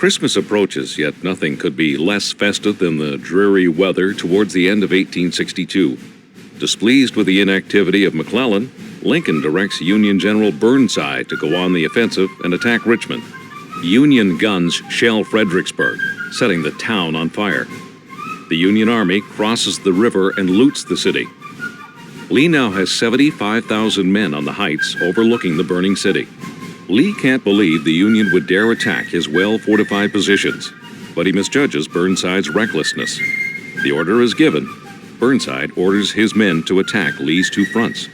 Christmas approaches, yet nothing could be less festive than the dreary weather towards the end of 1862. Displeased with the inactivity of McClellan, Lincoln directs Union General Burnside to go on the offensive and attack Richmond. Union guns shell Fredericksburg, setting the town on fire. The Union Army crosses the river and loots the city. Lee now has 75,000 men on the heights overlooking the burning city. Lee can't believe the Union would dare attack his well-fortified positions, but he misjudges Burnside's recklessness. The order is given. Burnside orders his men to attack Lee's two fronts.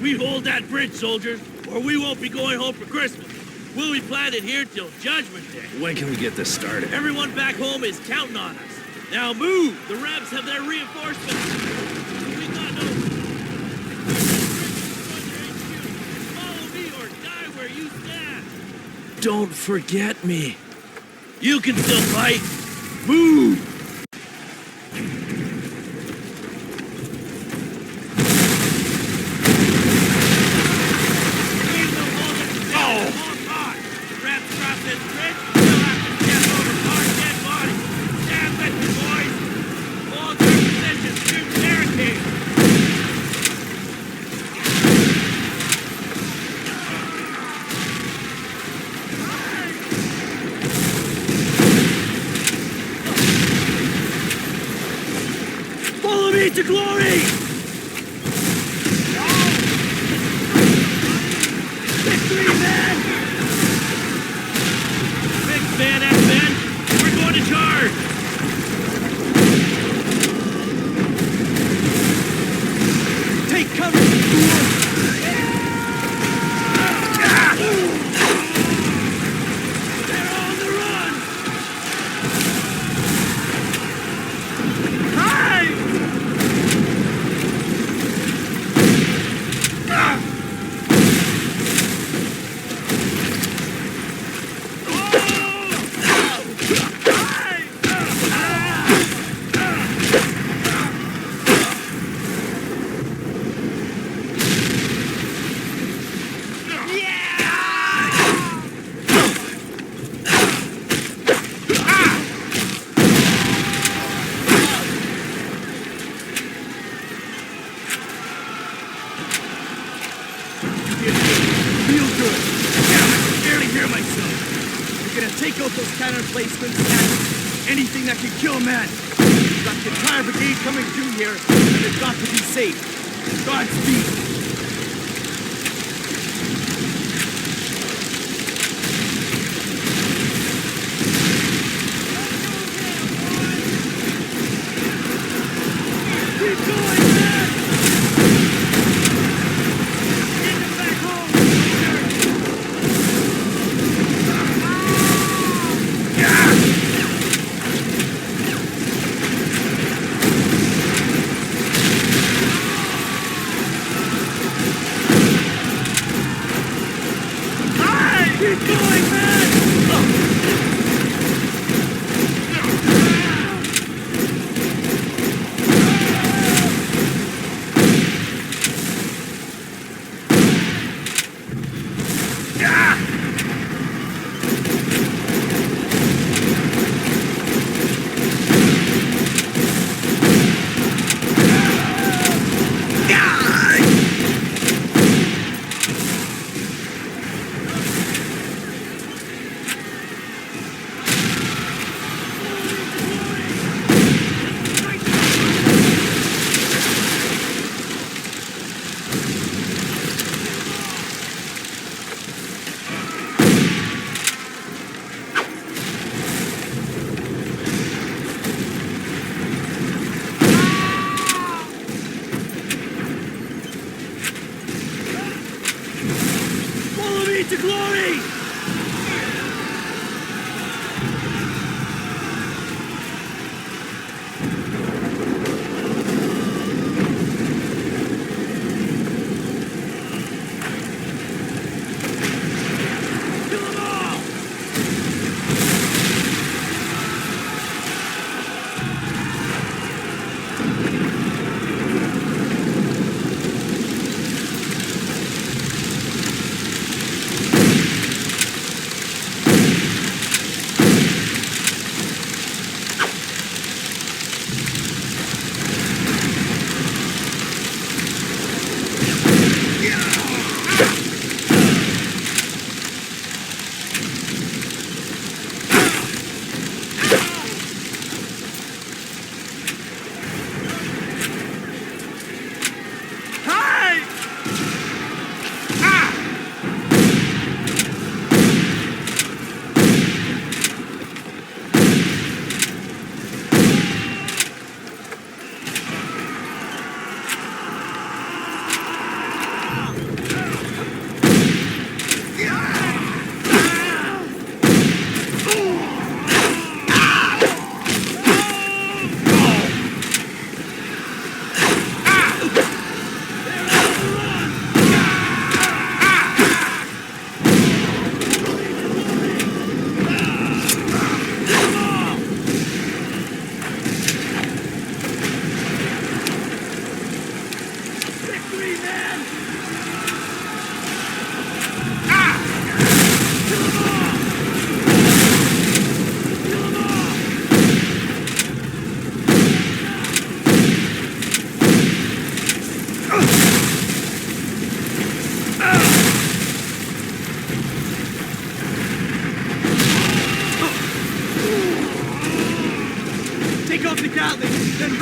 We hold that bridge, soldiers, or we won't be going home for Christmas. We'll be planted here till Judgment Day. When can we get this started? Everyone back home is counting on us. Now move! The Rebs have their reinforcements. We got no... Follow me or die where you stand. Don't forget me. You can still fight. Move! To glory! Victory, men! Big man at men, we're going to charge! Take cover, they're on the run! Anything that can kill a man. We've got the entire brigade coming through here, and it's got to be safe. Godspeed. Keep going, man! Get them back home! Keep going, man! To glory! Kill them all!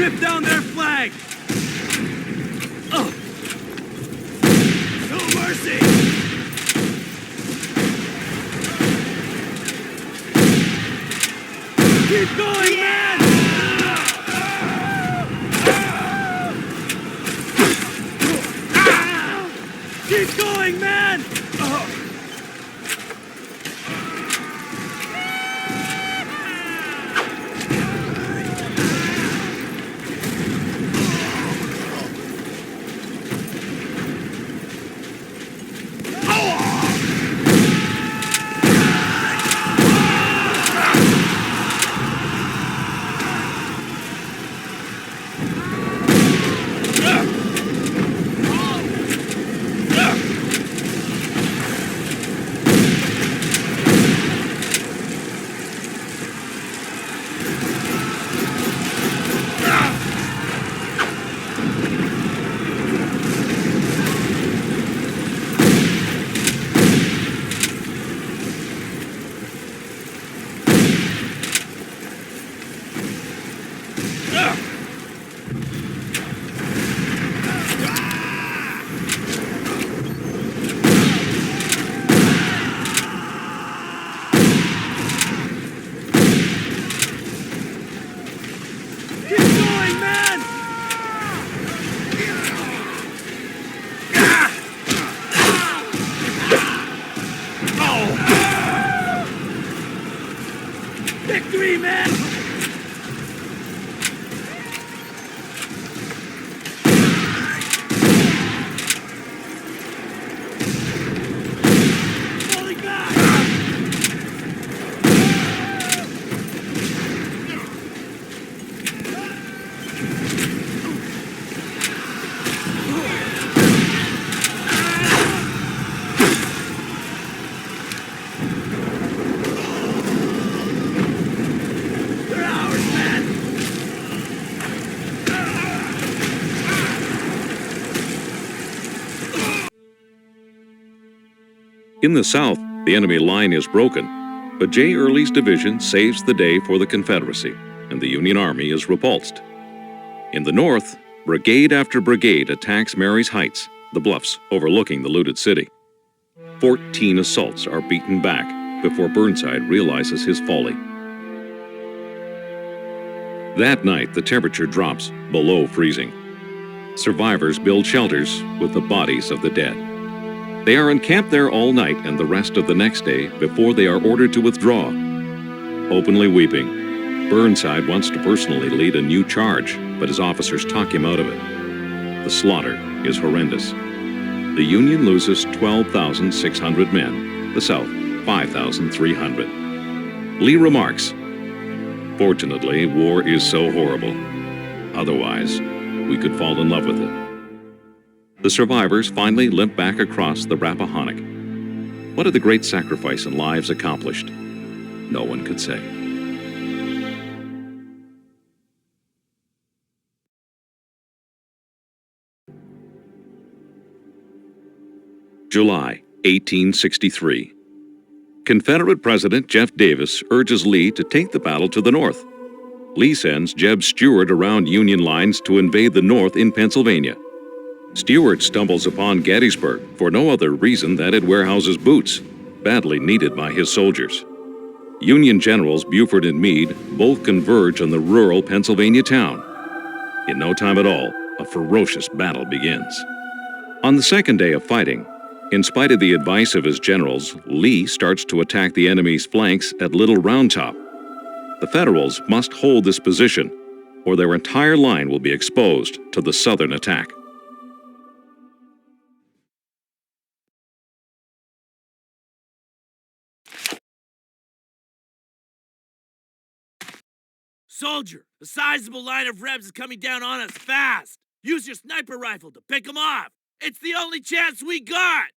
Rip down their flag! No mercy! Keep going, man! Keep going, man! Victory, man! Falling back! They're ours, man! In the south, the enemy line is broken, but J. Early's division saves the day for the Confederacy, and the Union Army is repulsed. In the north, brigade after brigade attacks Mary's Heights, the bluffs overlooking the looted city. 14 assaults are beaten back before Burnside realizes his folly. That night, the temperature drops below freezing. Survivors build shelters with the bodies of the dead. They are encamped there all night and the rest of the next day before they are ordered to withdraw. Openly weeping, Burnside wants to personally lead a new charge, but his officers talk him out of it. The slaughter is horrendous. The Union loses 12,600 men, the South 5,300. Lee remarks, "Fortunately, war is so horrible. Otherwise, we could fall in love with it." The survivors finally limp back across the Rappahannock. What had the great sacrifice and lives accomplished? No one could say. July 1863. Confederate President Jeff Davis urges Lee to take the battle to the north. Lee sends Jeb Stuart around Union lines to invade the north in Pennsylvania. Stuart stumbles upon Gettysburg for no other reason than it warehouses boots, badly needed by his soldiers. Union generals Buford and Meade both converge on the rural Pennsylvania town. In no time at all, a ferocious battle begins. On the second day of fighting, in spite of the advice of his generals, Lee starts to attack the enemy's flanks at Little Round Top. The Federals must hold this position, or their entire line will be exposed to the Southern attack. Soldier, a sizable line of Rebs is coming down on us fast. Use your sniper rifle to pick them off. It's the only chance we got.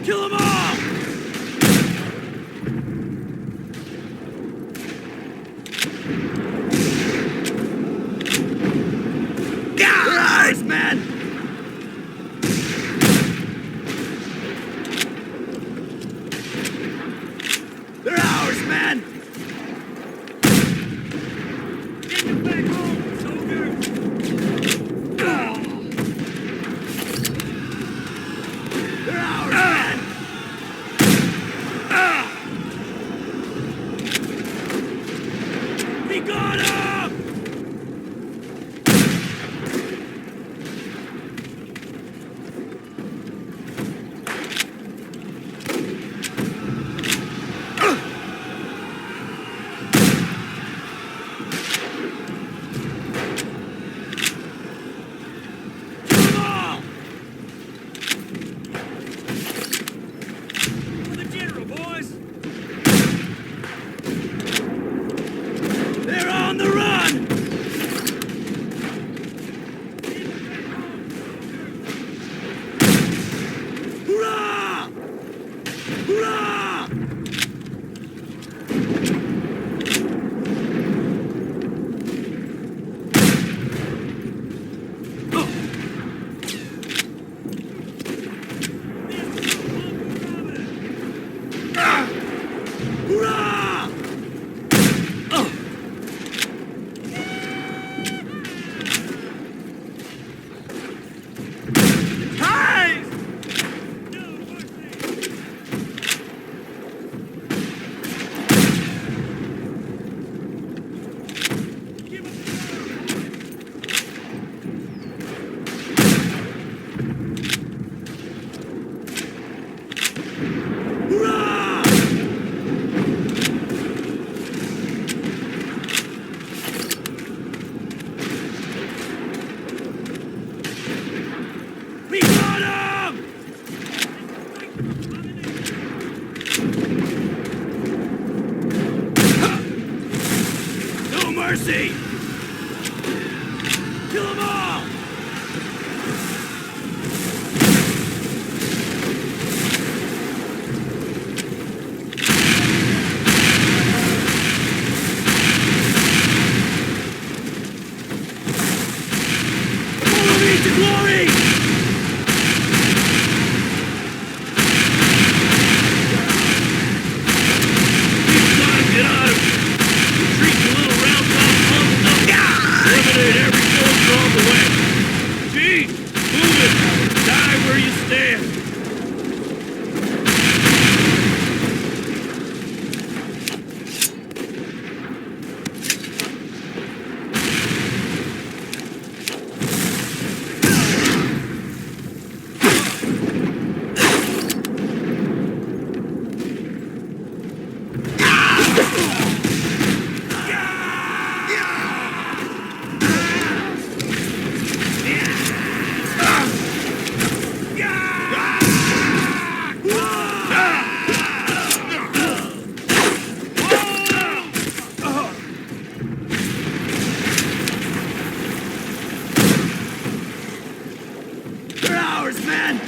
Kill them all! They're ours, man! Hurrah! Hurrah! Hey! Hurrah! We got him! No mercy! Kill them all! Follow me to glory! Get out of here! Retreat to little round top eliminate every soldier on the way! Gee, move it! Die where you stand! They're ours, man!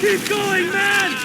Keep going, man!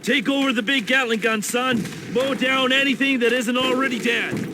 Take over the big Gatling gun, son. Mow down anything that isn't already dead.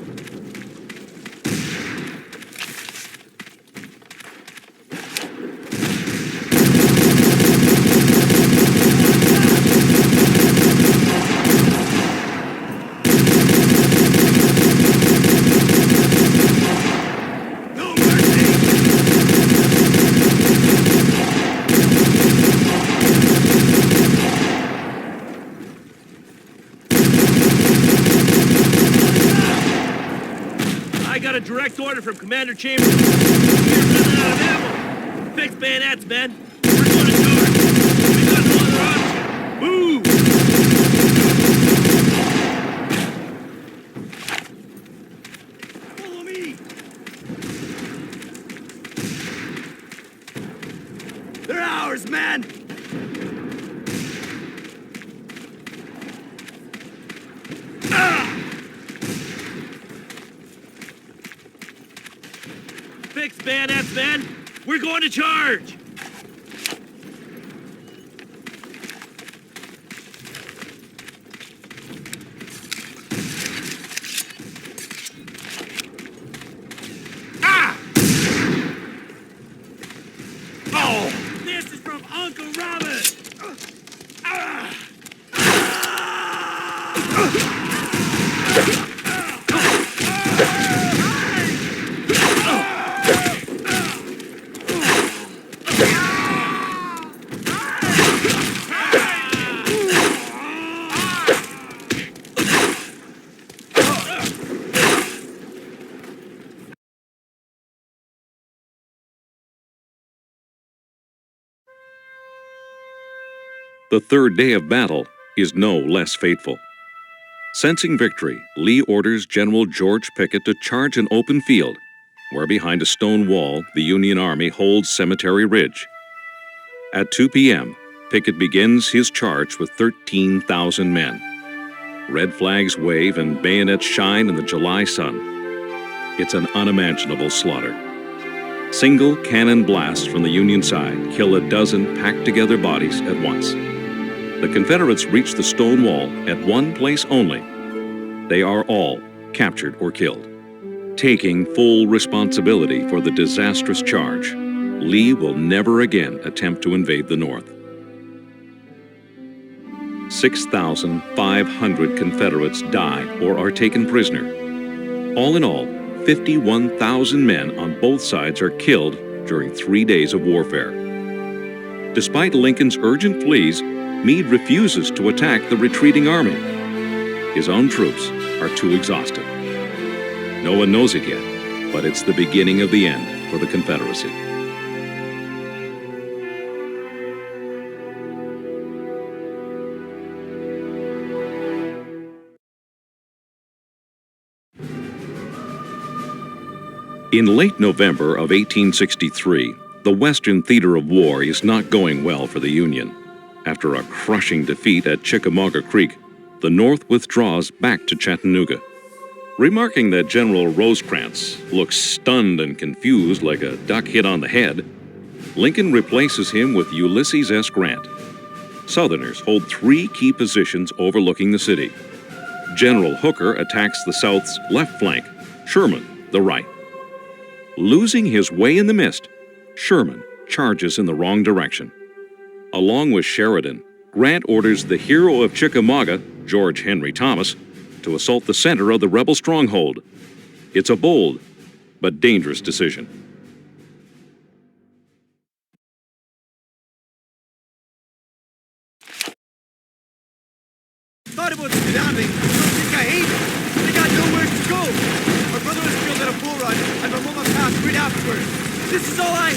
A direct order from Commander Chambers. We're running out of ammo. Fix bayonets, men. We're going to charge. We got no other option. Move! Follow me! They're ours, man! Fix bayonets, men! We're going to charge! Ah! Oh! This is from Uncle Robert! The third day of battle is no less fateful. Sensing victory, Lee orders General George Pickett to charge an open field, where behind a stone wall the Union Army holds Cemetery Ridge. At 2 p.m., Pickett begins his charge with 13,000 men. Red flags wave and bayonets shine in the July sun. It's an unimaginable slaughter. Single cannon blasts from the Union side kill a dozen packed-together bodies at once. The Confederates reach the stone wall at one place only. They are all captured or killed. Taking full responsibility for the disastrous charge, Lee will never again attempt to invade the North. 6,500 Confederates die or are taken prisoner. All in all, 51,000 men on both sides are killed during 3 days of warfare. Despite Lincoln's urgent pleas, Meade refuses to attack the retreating army. His own troops are too exhausted. No one knows it yet, but it's the beginning of the end for the Confederacy. In late November of 1863, the Western theater of war is not going well for the Union. After a crushing defeat at Chickamauga Creek, the North withdraws back to Chattanooga. Remarking that General Rosecrans looks stunned and confused like a duck hit on the head, Lincoln replaces him with Ulysses S. Grant. Southerners hold 3 key positions overlooking the city. General Hooker attacks the South's left flank, Sherman the right. Losing his way in the mist, Sherman charges in the wrong direction. Along with Sheridan, Grant orders the hero of Chickamauga, George Henry Thomas, to assault the center of the rebel stronghold. It's a bold but dangerous decision. Thought about surrounding. Don't think I hate it. They got nowhere to go. My brother was killed at a bull run, and my mama passed right afterwards. This is all I...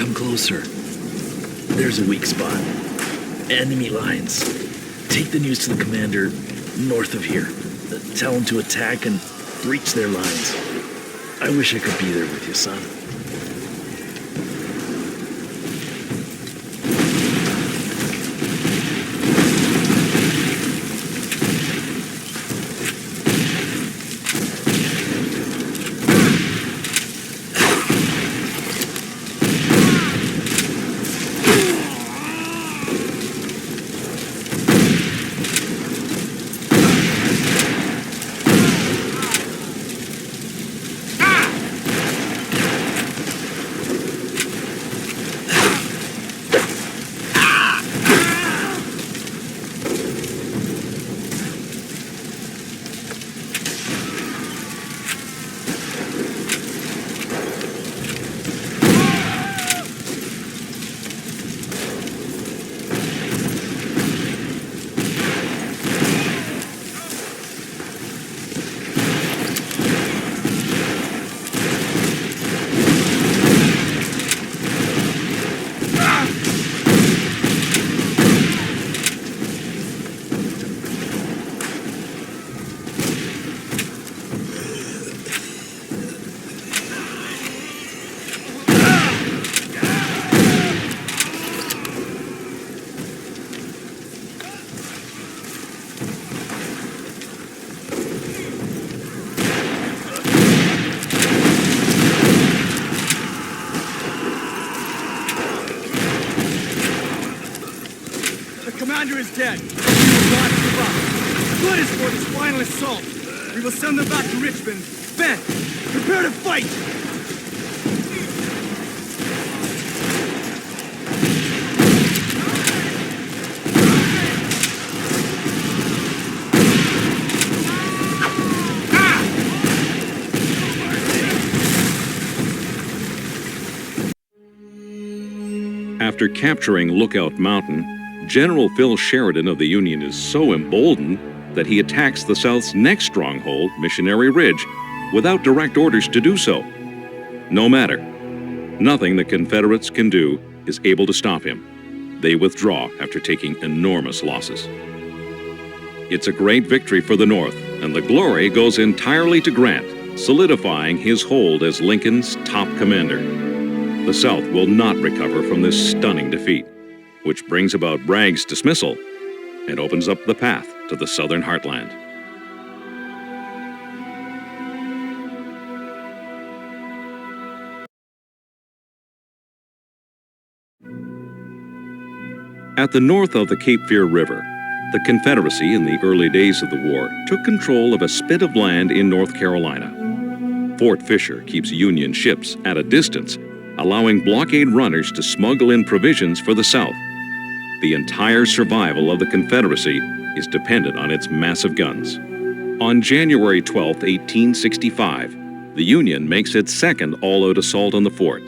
Come closer. There's a weak spot. Enemy lines. Take the news to the commander north of here. Tell him to attack and breach their lines. I wish I could be there with you, son. Commander is dead. We will not give up. Blood is for this final assault. We will send them back to Richmond. Ben, prepare to fight! After capturing Lookout Mountain, General Phil Sheridan of the Union is so emboldened that he attacks the South's next stronghold, Missionary Ridge, without direct orders to do so. No matter. Nothing the Confederates can do is able to stop him. They withdraw after taking enormous losses. It's a great victory for the North, and the glory goes entirely to Grant, solidifying his hold as Lincoln's top commander. The South will not recover from this stunning defeat, which brings about Bragg's dismissal and opens up the path to the Southern heartland. At the north of the Cape Fear River, the Confederacy in the early days of the war took control of a spit of land in North Carolina. Fort Fisher keeps Union ships at a distance, allowing blockade runners to smuggle in provisions for the South. The entire survival of the Confederacy is dependent on its massive guns. On January 12, 1865, the Union makes its second all-out assault on the fort.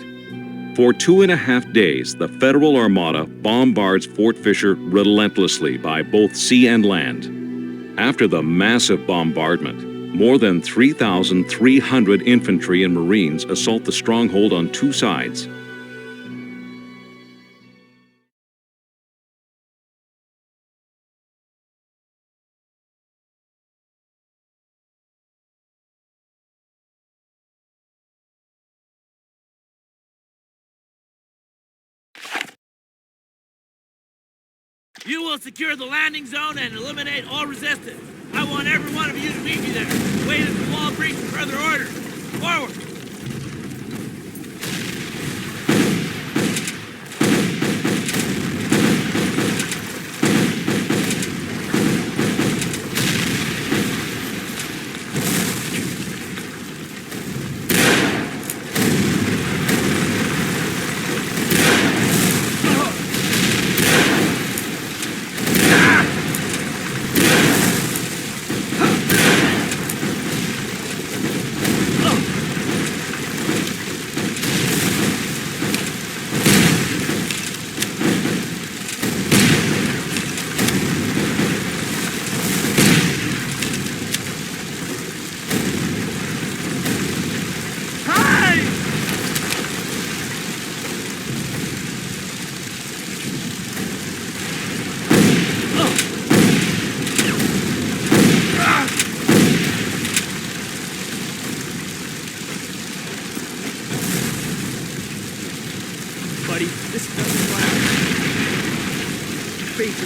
For 2.5 days, the Federal Armada bombards Fort Fisher relentlessly by both sea and land. After the massive bombardment, more than 3,300 infantry and Marines assault the stronghold on two sides. You will secure the landing zone and eliminate all resistance. I want every one of you to meet me there. Wait at the wall breach for further orders. Forward!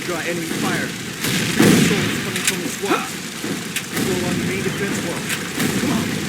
draw enemy fire. Three patrols coming from the swamps. Go along the main defense wall. Come on.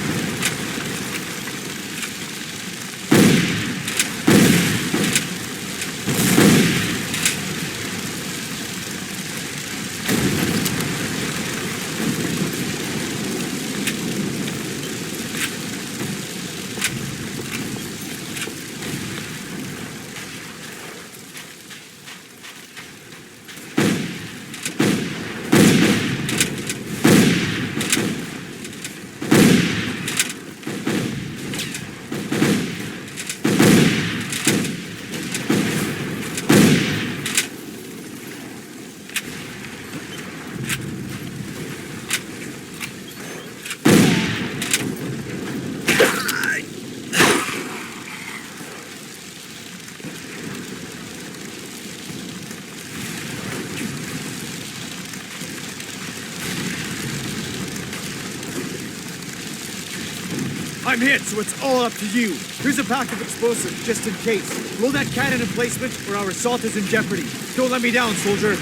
I'm hit, so it's all up to you. Here's a pack of explosives, just in case. Blow that cannon emplacement, or our assault is in jeopardy. Don't let me down, soldier.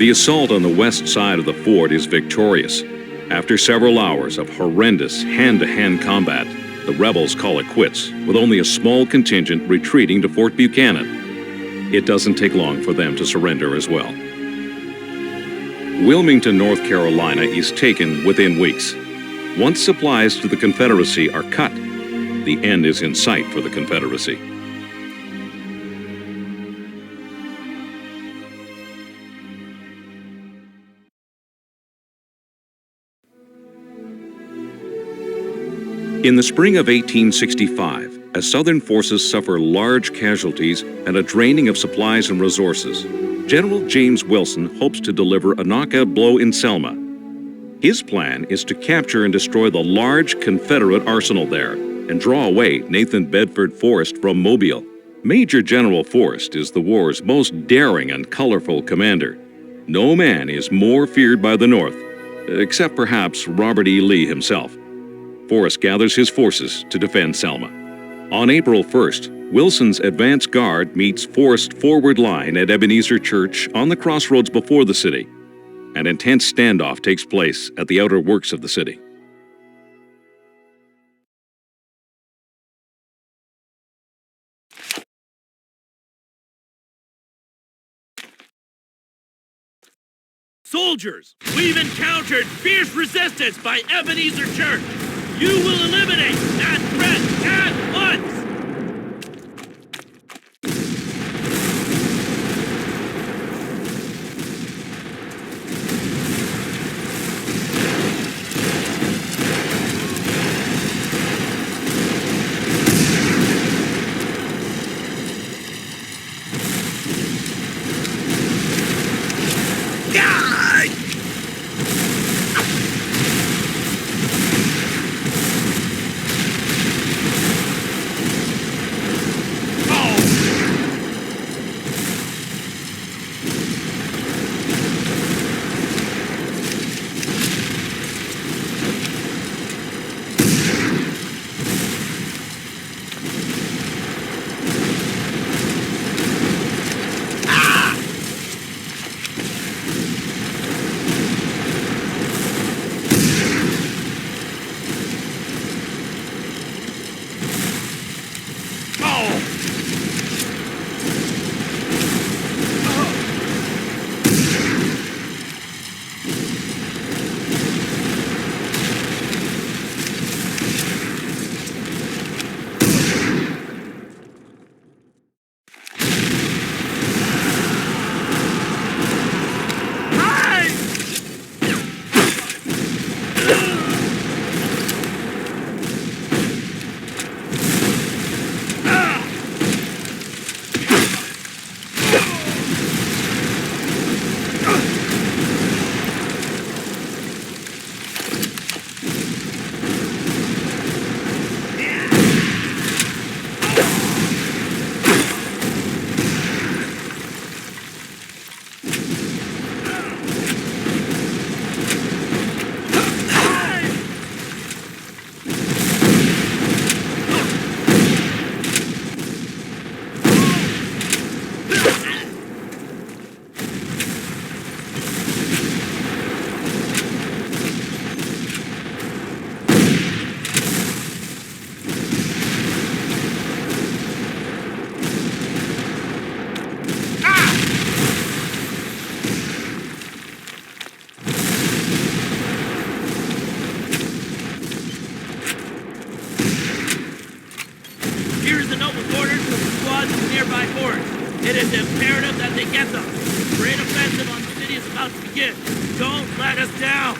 The assault on the west side of the fort is victorious. After several hours of horrendous hand-to-hand combat, the rebels call it quits, with only a small contingent retreating to Fort Buchanan. It doesn't take long for them to surrender as well. Wilmington, North Carolina is taken within weeks. Once supplies to the Confederacy are cut, the end is in sight for the Confederacy. In the spring of 1865, as Southern forces suffer large casualties and a draining of supplies and resources, General James Wilson hopes to deliver a knockout blow in Selma. His plan is to capture and destroy the large Confederate arsenal there and draw away Nathan Bedford Forrest from Mobile. Major General Forrest is the war's most daring and colorful commander. No man is more feared by the North, except perhaps Robert E. Lee himself. Forrest gathers his forces to defend Selma. On April 1st, Wilson's advance guard meets Forrest's forward line at Ebenezer Church on the crossroads before the city. An intense standoff takes place at the outer works of the city. Soldiers, we've encountered fierce resistance by Ebenezer Church. You will eliminate that threat at once! It's imperative that they get them. The great offensive on the city is about to begin. Don't let us down.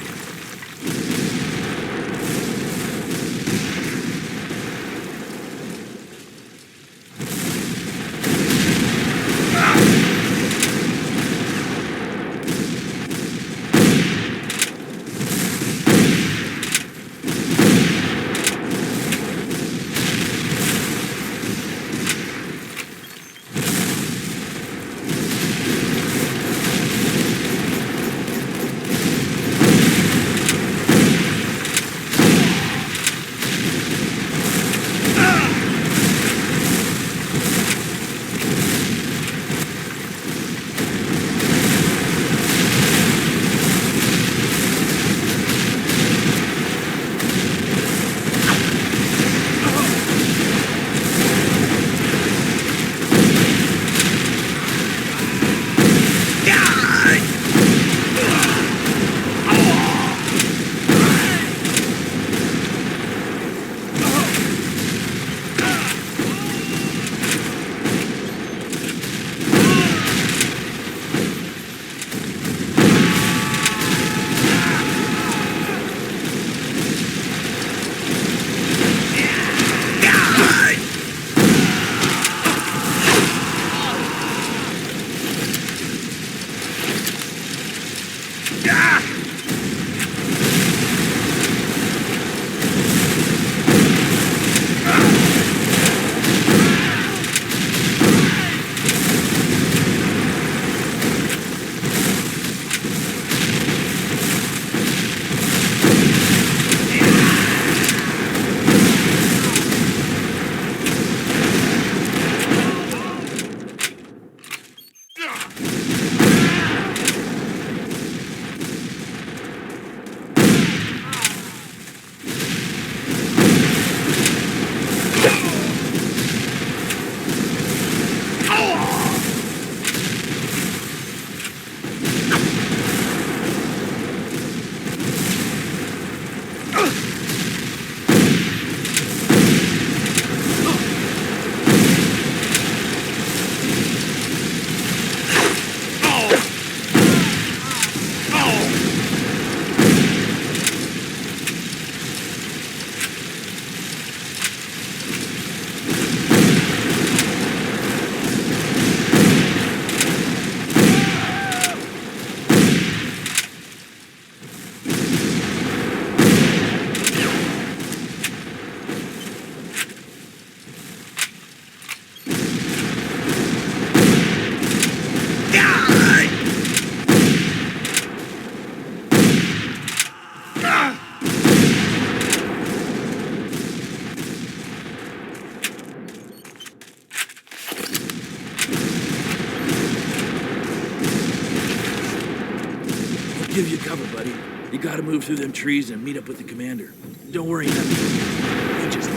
Give you cover, buddy. You gotta move through them trees and meet up with the commander. Don't worry, nothing. You just...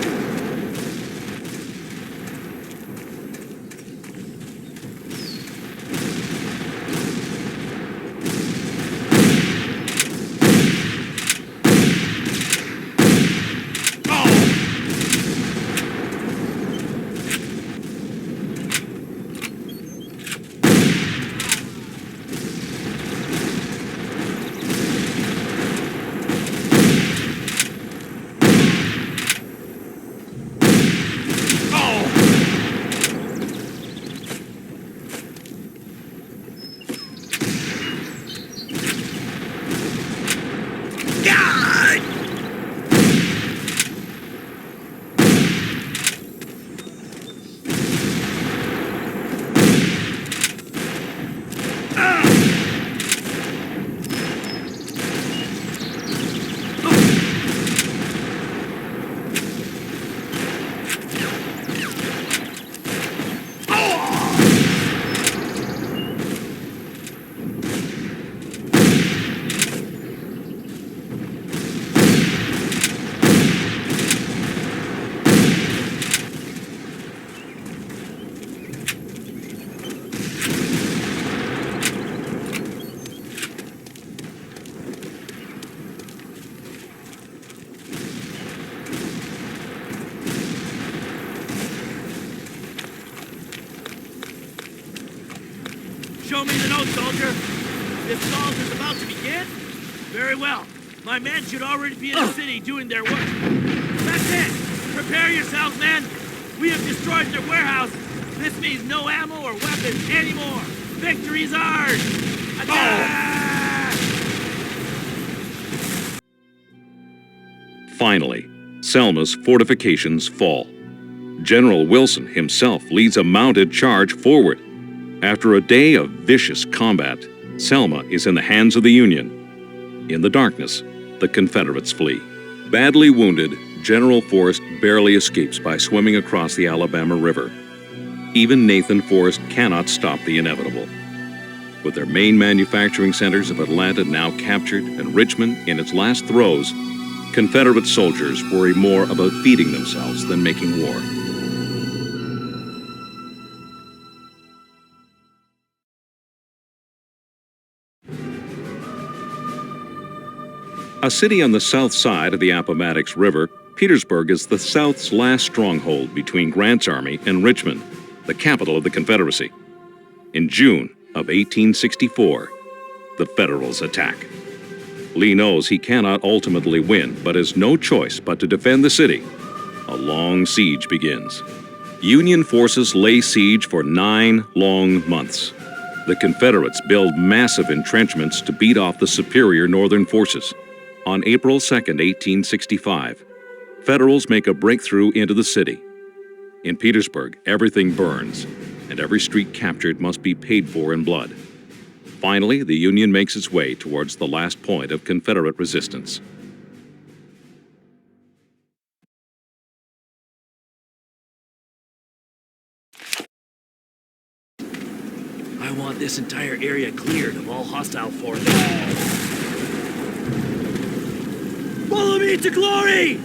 me the note, soldier. This assault is about to begin? Very well. My men should already be in the city doing their work. That's it! Prepare yourselves, men! We have destroyed their warehouse. This means no ammo or weapons anymore. Victory's ours! Attack! Finally, Selma's fortifications fall. General Wilson himself leads a mounted charge forward. After a day of vicious combat, Selma is in the hands of the Union. In the darkness, the Confederates flee. Badly wounded, General Forrest barely escapes by swimming across the Alabama River. Even Nathan Forrest cannot stop the inevitable. With their main manufacturing centers of Atlanta now captured and Richmond in its last throes, Confederate soldiers worry more about feeding themselves than making war. A city on the south side of the Appomattox River, Petersburg is the South's last stronghold between Grant's army and Richmond, the capital of the Confederacy. In June of 1864, the Federals attack. Lee knows he cannot ultimately win, but has no choice but to defend the city. A long siege begins. Union forces lay siege for 9 long months. The Confederates build massive entrenchments to beat off the superior Northern forces. On April 2, 1865, Federals make a breakthrough into the city. In Petersburg, everything burns, and every street captured must be paid for in blood. Finally, the Union makes its way towards the last point of Confederate resistance. I want this entire area cleared of all hostile forces. Follow me to glory!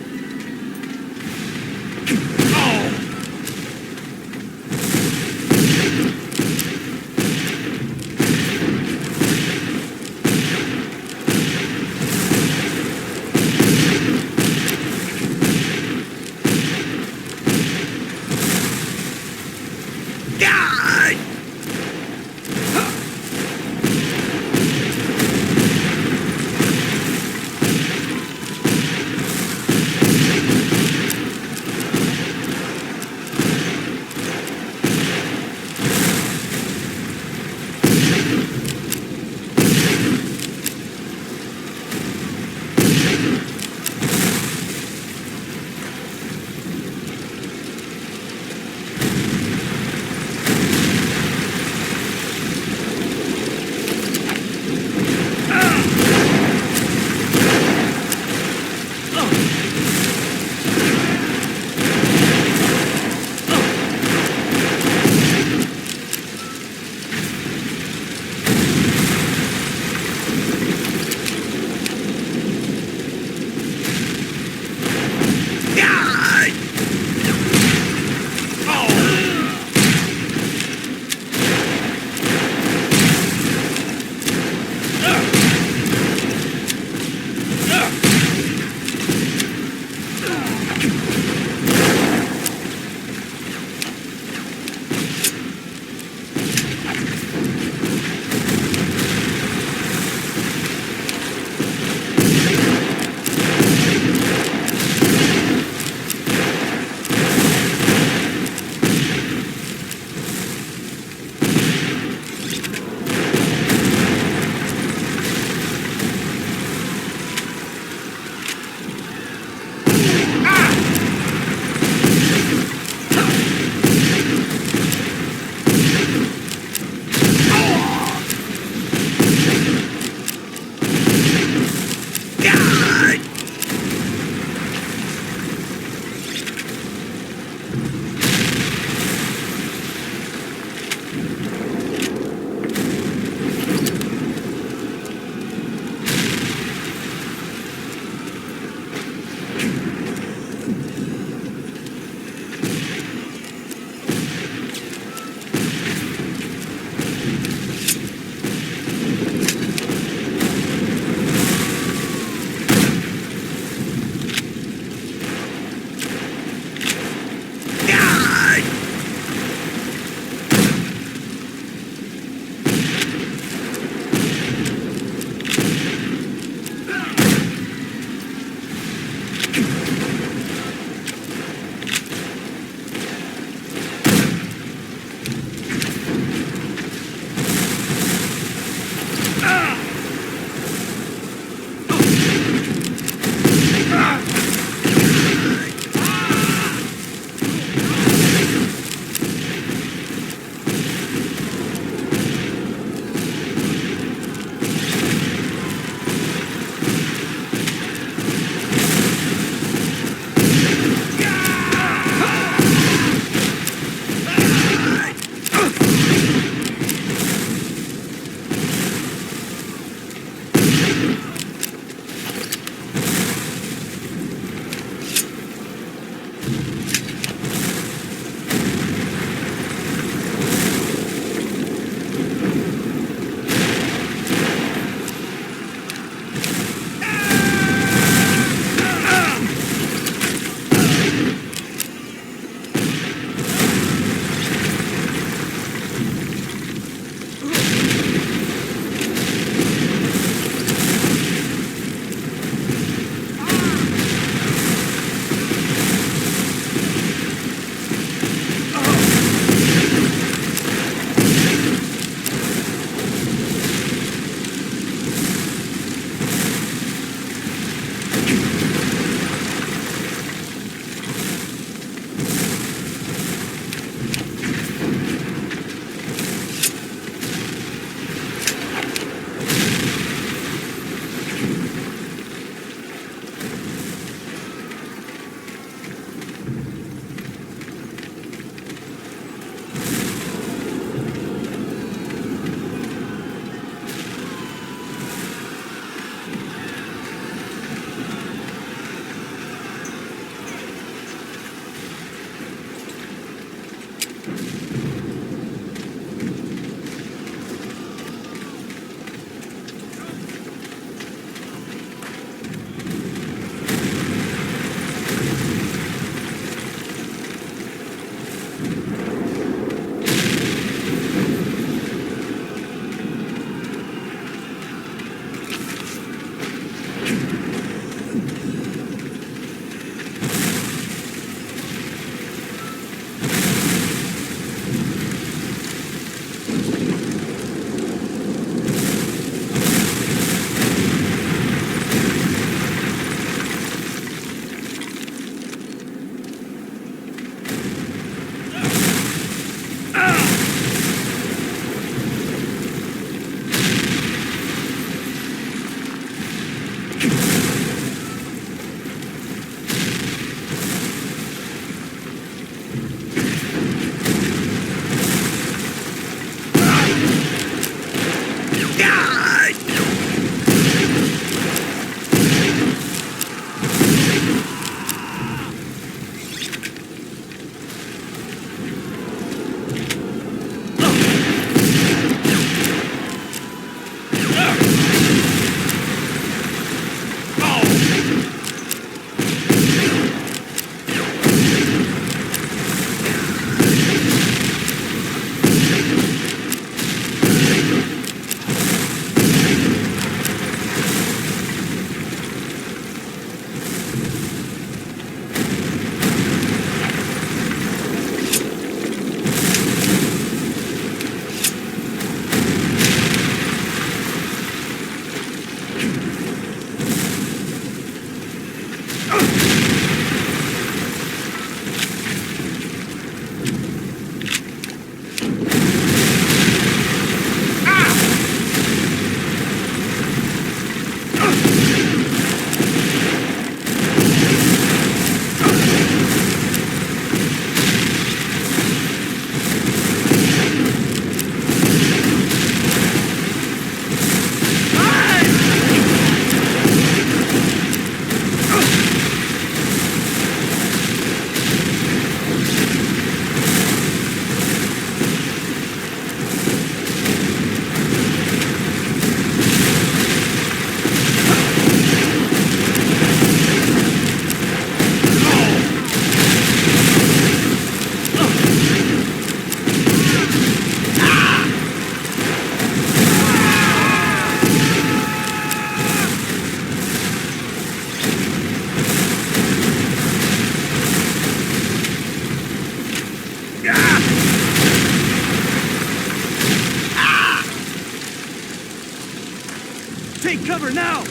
Take cover now!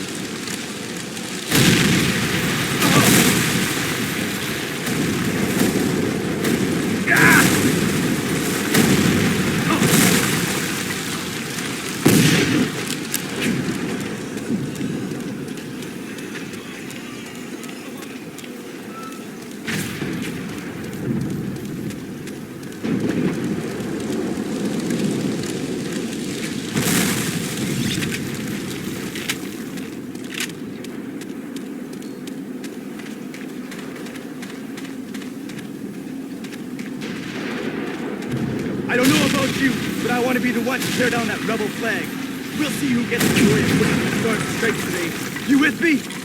I don't know about you, but I want to be the one to tear down that rebel flag. We'll see who gets the glory of putting the Stars and Stripes today. You with me?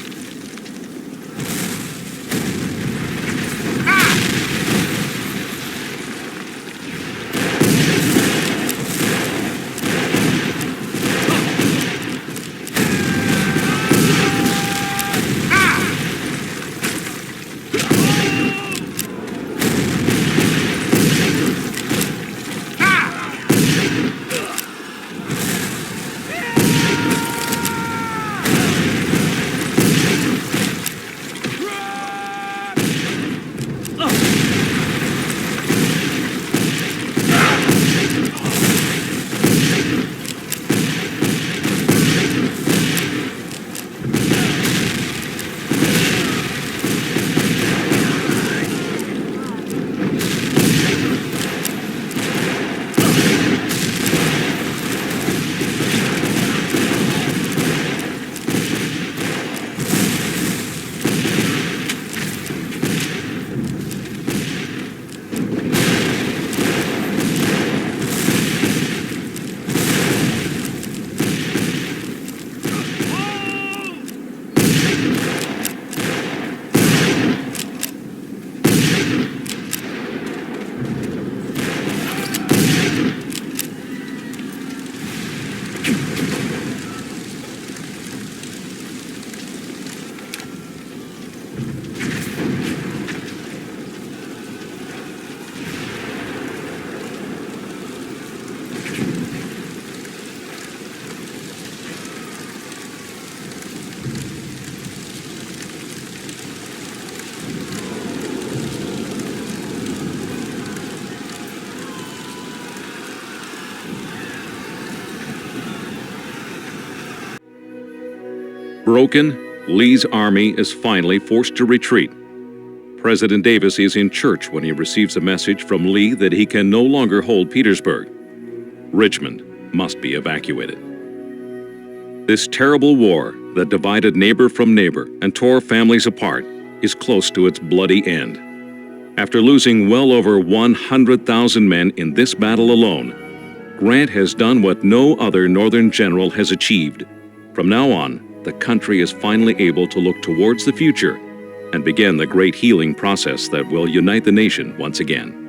Broken, Lee's army is finally forced to retreat. President Davis is in church when he receives a message from Lee that he can no longer hold Petersburg. Richmond must be evacuated. This terrible war that divided neighbor from neighbor and tore families apart is close to its bloody end. After losing well over 100,000 men in this battle alone, Grant has done what no other Northern general has achieved. From now on, the country is finally able to look towards the future and begin the great healing process that will unite the nation once again.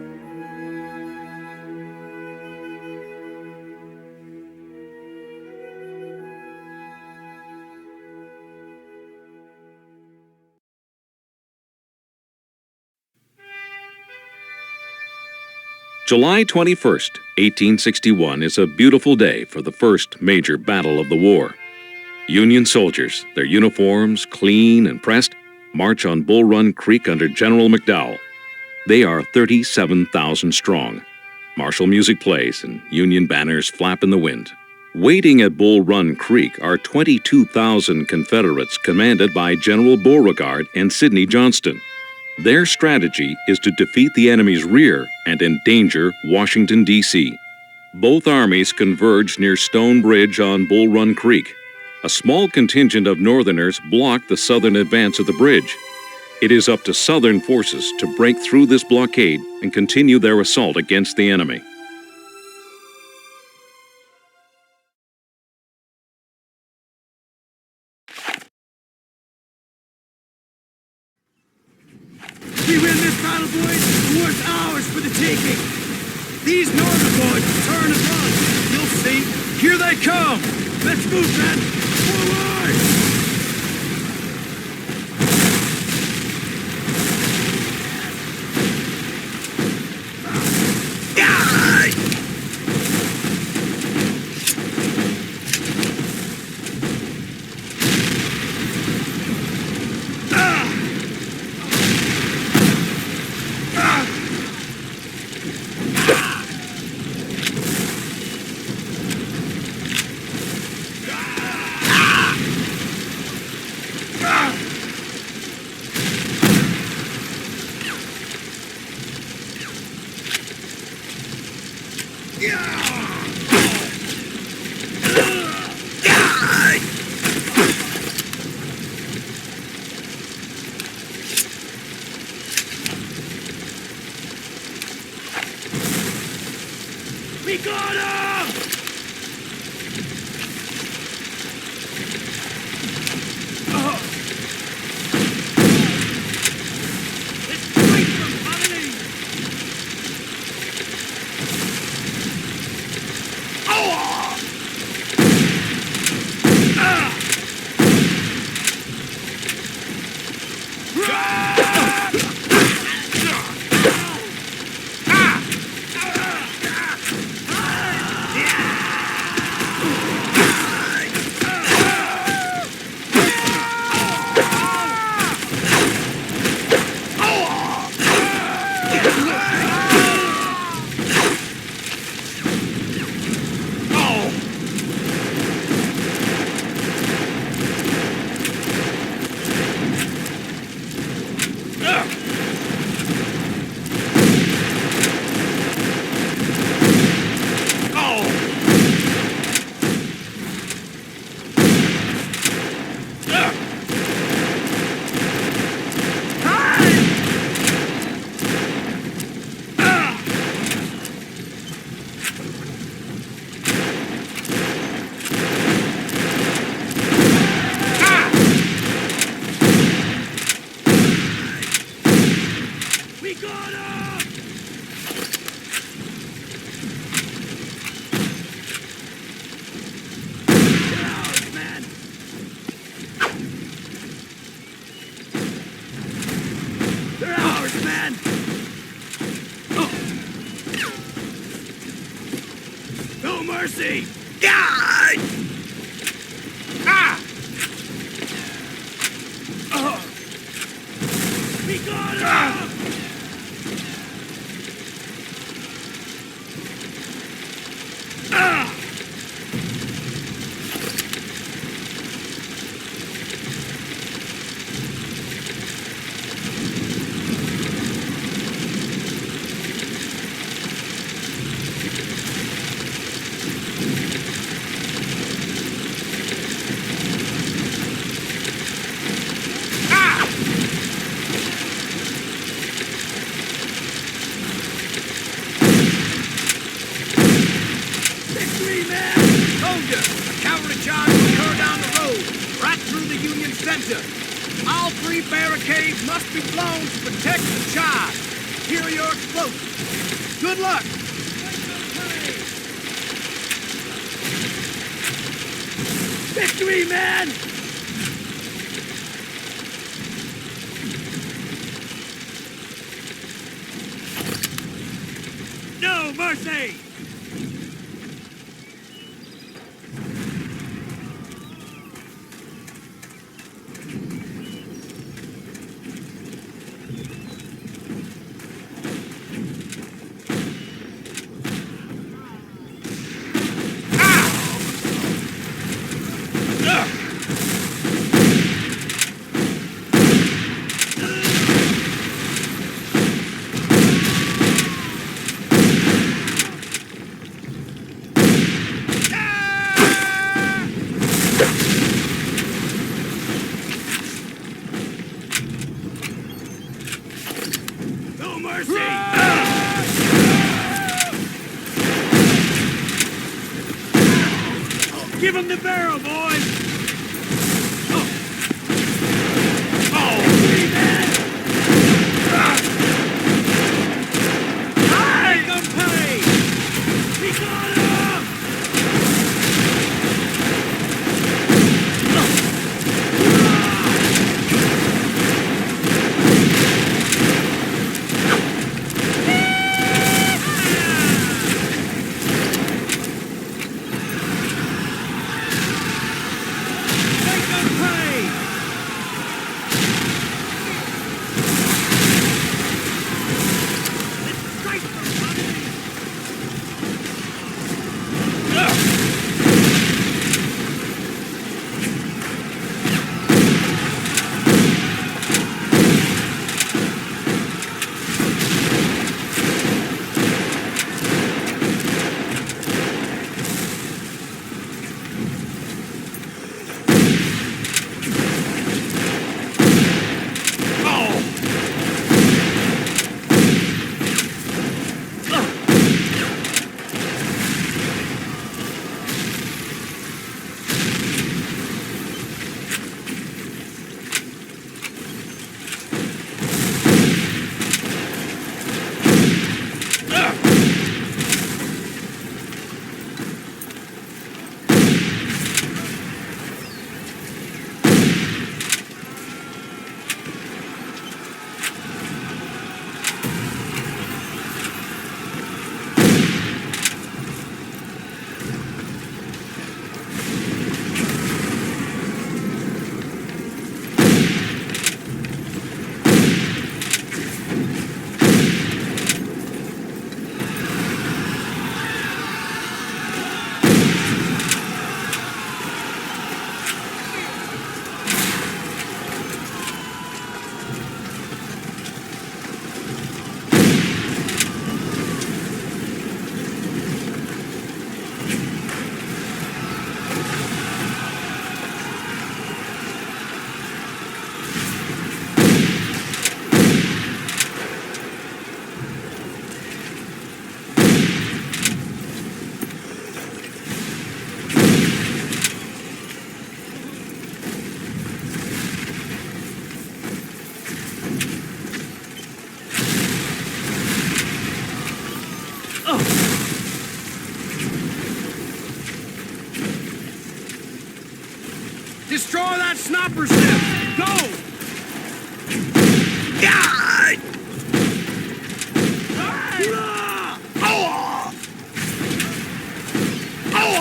July 21st, 1861 is a beautiful day for the first major battle of the war. Union soldiers, their uniforms clean and pressed, march on Bull Run Creek under General McDowell. They are 37,000 strong. Martial music plays and Union banners flap in the wind. Waiting at Bull Run Creek are 22,000 Confederates commanded by General Beauregard and Sidney Johnston. Their strategy is to defeat the enemy's rear and endanger Washington, D.C. Both armies converge near Stone Bridge on Bull Run Creek. A small contingent of Northerners block the southern advance of the bridge. It is up to Southern forces to break through this blockade and continue their assault against the enemy. We win this battle, boys. The war's ours for the taking. These Northern boys turn and run. You'll see. Here they come. Let's move, men. Forward! mercy! God! Ah! We got him! Victory, man! Told ya! A cavalry charge will occur down the road, right through the Union center. All 3 barricades must be blown to protect the charge. Here are your explosives. Good luck! Victory, man! No mercy! No mercy! Give him the barrel, boys! Make 'em pay! We got him! Make 'em pay! Let's strike them, buddy! Destroy that sniper ship! Go! God! Oh! Oh!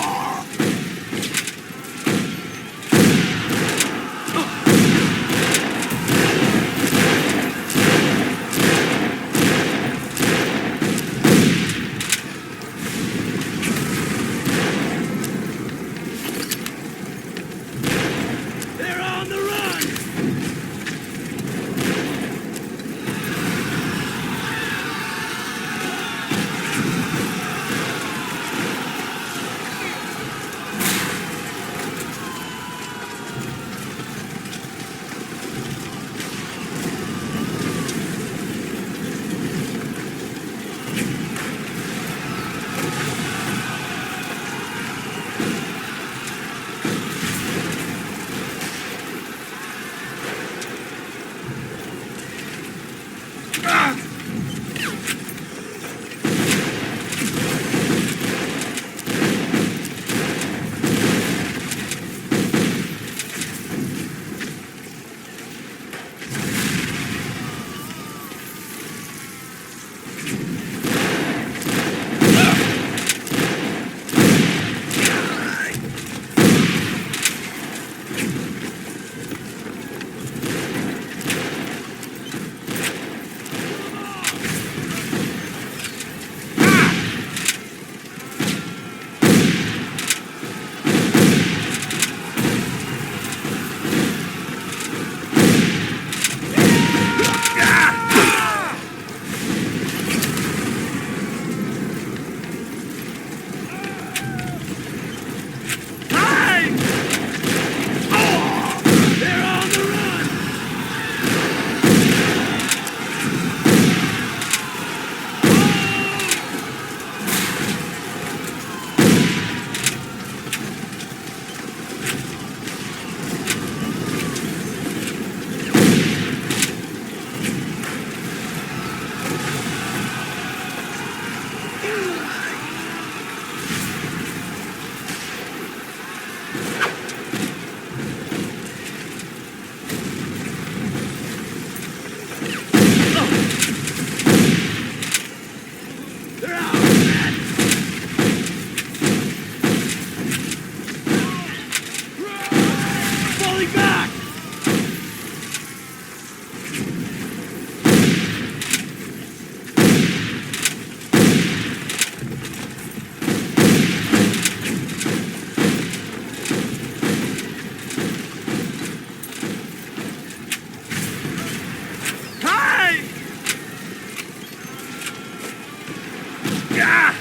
me back! Hey! Yeah!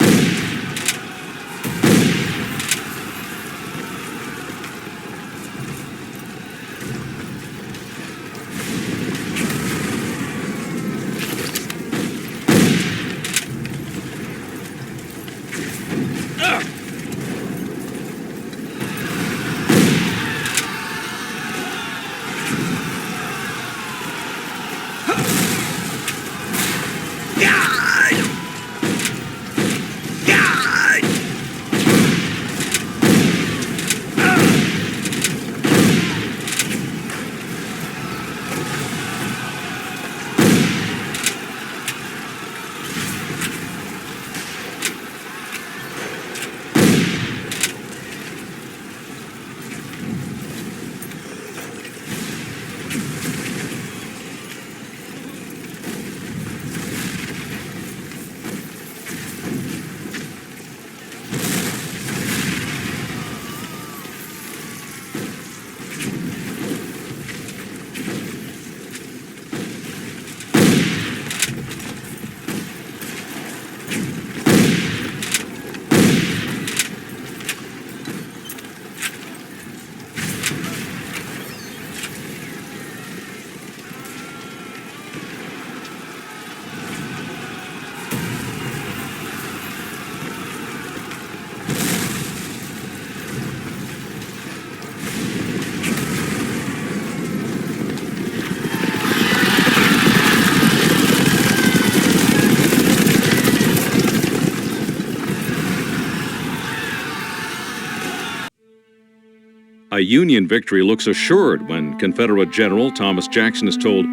A Union victory looks assured when Confederate General Thomas Jackson is told,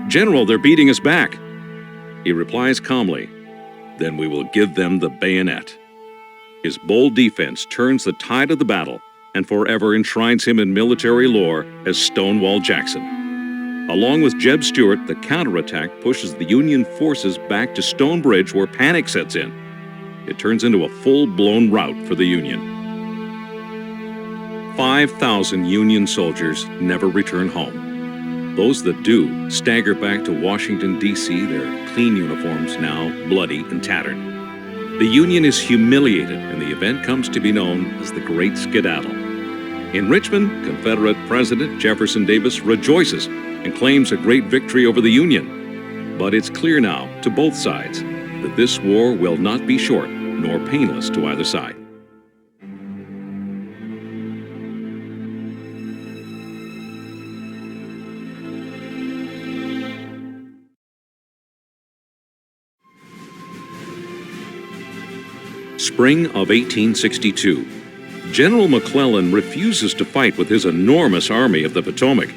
"General, they're beating us back." He replies calmly, "Then we will give them the bayonet." His bold defense turns the tide of the battle and forever enshrines him in military lore as Stonewall Jackson. Along with Jeb Stuart, the counterattack pushes the Union forces back to Stone Bridge where panic sets in. It turns into a full-blown rout for the Union. 5,000 Union soldiers never return home. Those that do stagger back to Washington, D.C., their clean uniforms now bloody and tattered. The Union is humiliated, and the event comes to be known as the Great Skedaddle. In Richmond, Confederate President Jefferson Davis rejoices and claims a great victory over the Union. But it's clear now to both sides that this war will not be short nor painless to either side. Spring of 1862. General McClellan refuses to fight with his enormous Army of the Potomac.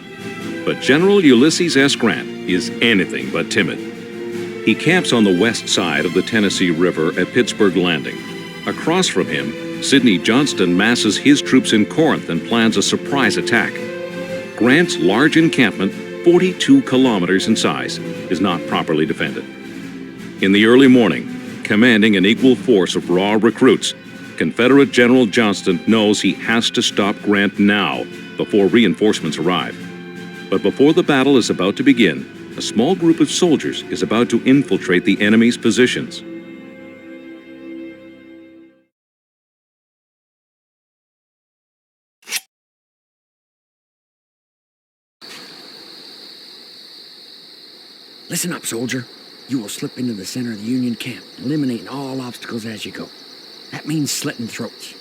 But General Ulysses S. Grant is anything but timid. He camps on the west side of the Tennessee River at Pittsburgh Landing. Across from him, Sidney Johnston masses his troops in Corinth and plans a surprise attack. Grant's large encampment, 42 kilometers in size, is not properly defended. In the early morning, commanding an equal force of raw recruits, Confederate General Johnston knows he has to stop Grant now before reinforcements arrive. But before the battle is about to begin, a small group of soldiers is about to infiltrate the enemy's positions. Listen up, soldier. You will slip into the center of the Union camp, eliminating all obstacles as you go. That means slitting throats.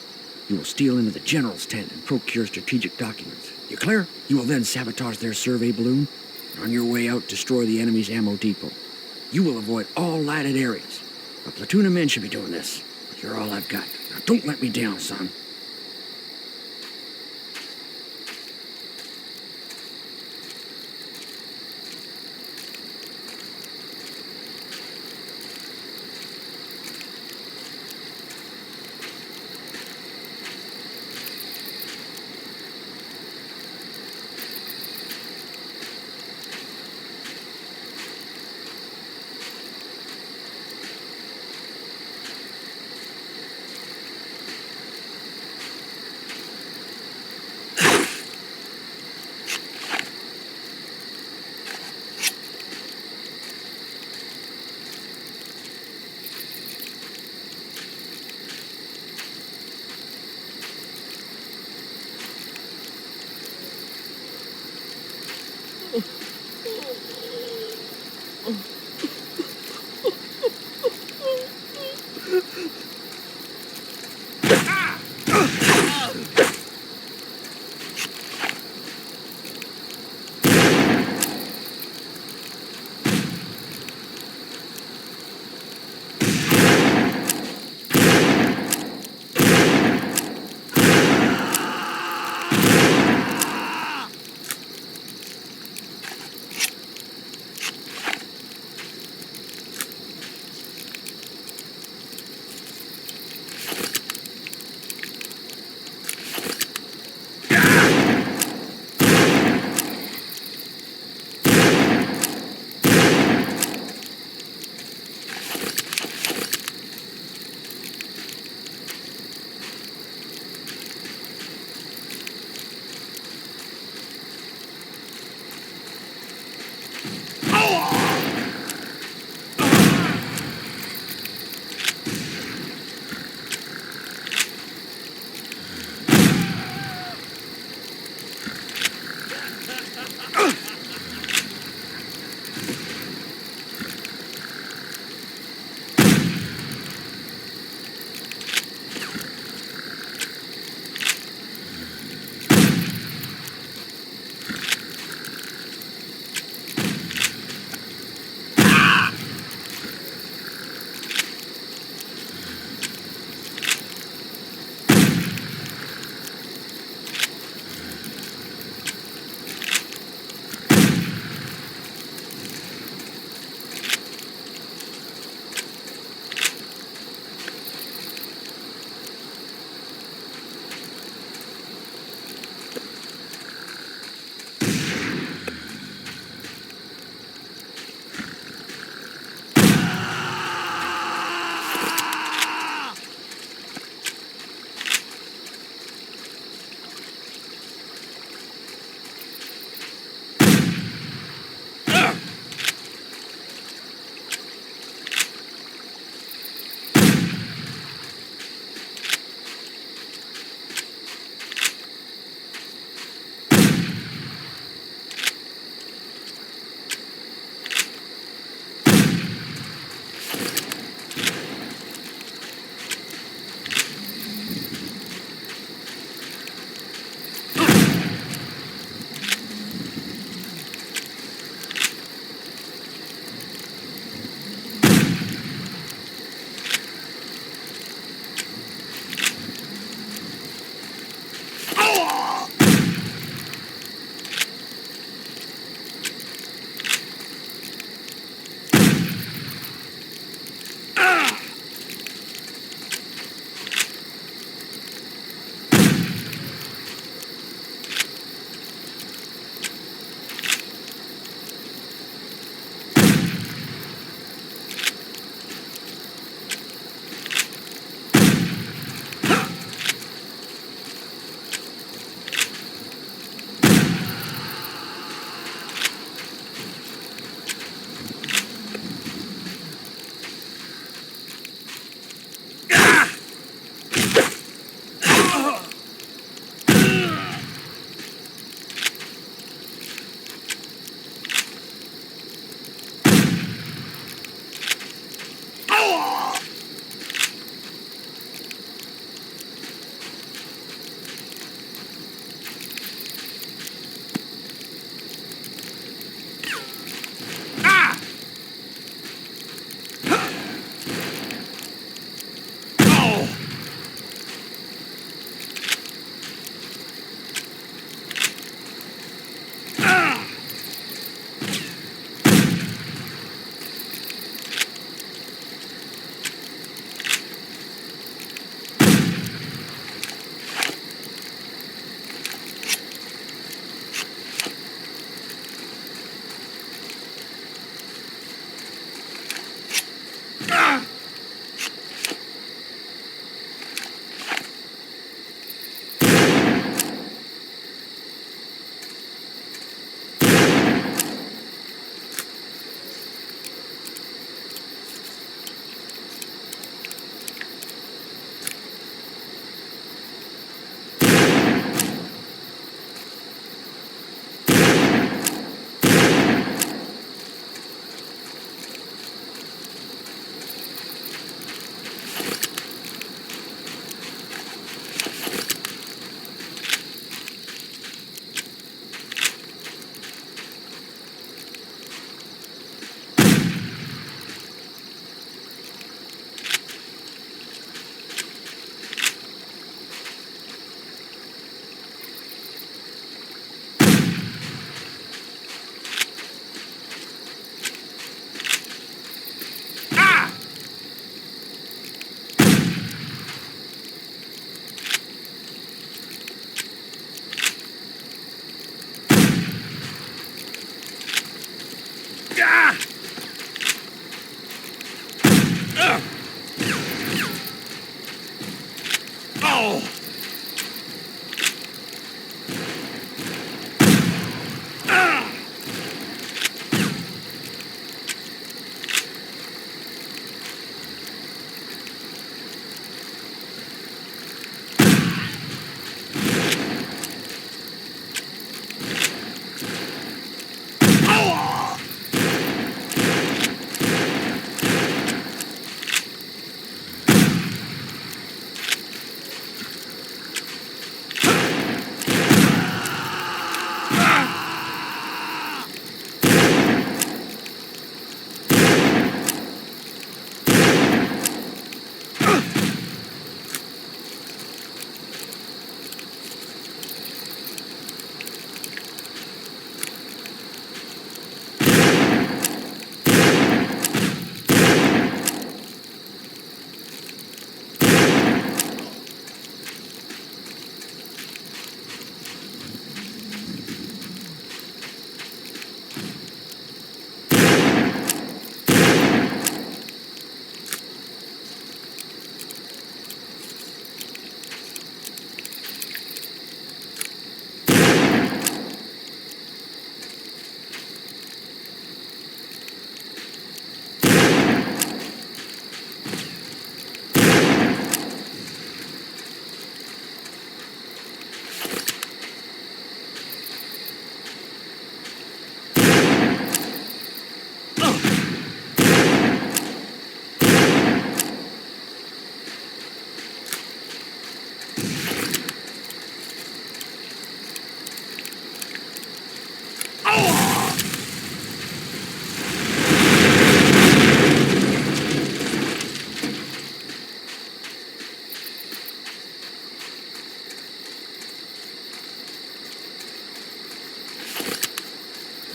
You will steal into the general's tent and procure strategic documents. You clear? You will then sabotage their survey balloon. On your way out, destroy the enemy's ammo depot. You will avoid all lighted areas. A platoon of men should be doing this. But you're all I've got. Now don't let me down, son.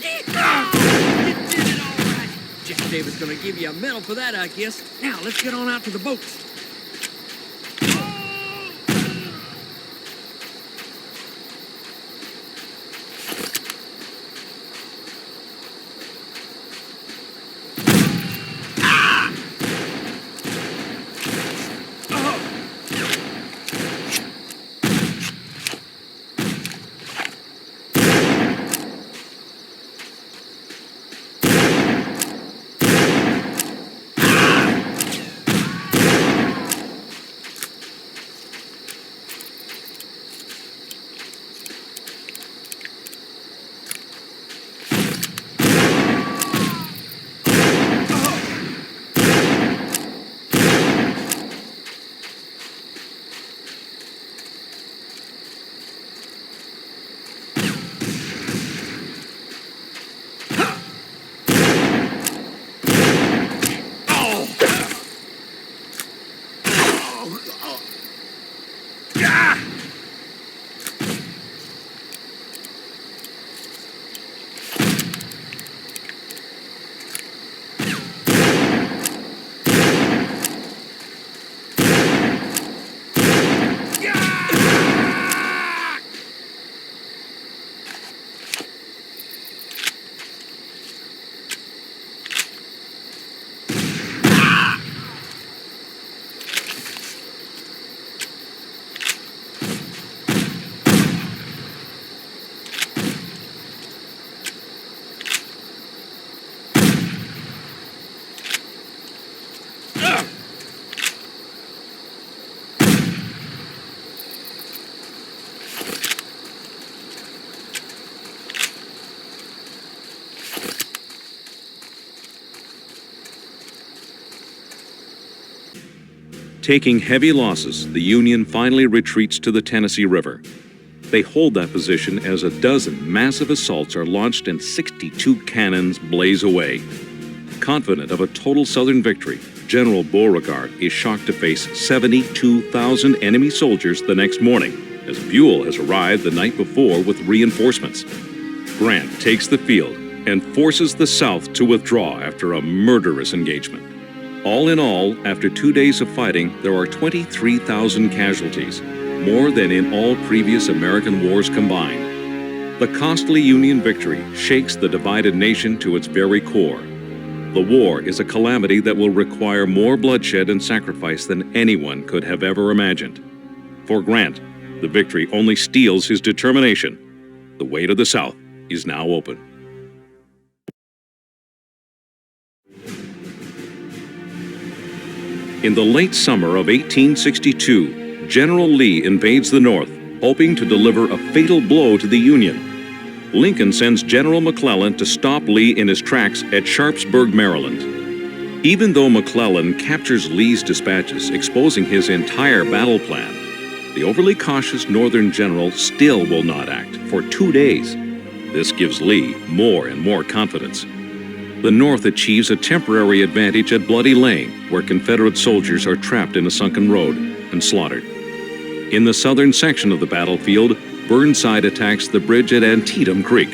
You did it all right. Jack David's gonna give you a medal for that, I guess. Now, let's get on out to the boats. Taking heavy losses, the Union finally retreats to the Tennessee River. They hold that position as a dozen massive assaults are launched and 62 cannons blaze away. Confident of a total Southern victory, General Beauregard is shocked to face 72,000 enemy soldiers the next morning, as Buell has arrived the night before with reinforcements. Grant takes the field and forces the South to withdraw after a murderous engagement. All in all, after 2 days of fighting, there are 23,000 casualties, more than in all previous American wars combined. The costly Union victory shakes the divided nation to its very core. The war is a calamity that will require more bloodshed and sacrifice than anyone could have ever imagined. For Grant, the victory only steels his determination. The way to the South is now open. In the late summer of 1862, General Lee invades the North, hoping to deliver a fatal blow to the Union. Lincoln sends General McClellan to stop Lee in his tracks at Sharpsburg, Maryland. Even though McClellan captures Lee's dispatches, exposing his entire battle plan, the overly cautious Northern general still will not act for 2 days. This gives Lee more and more confidence. The North achieves a temporary advantage at Bloody Lane, where Confederate soldiers are trapped in a sunken road and slaughtered. In the southern section of the battlefield, Burnside attacks the bridge at Antietam Creek.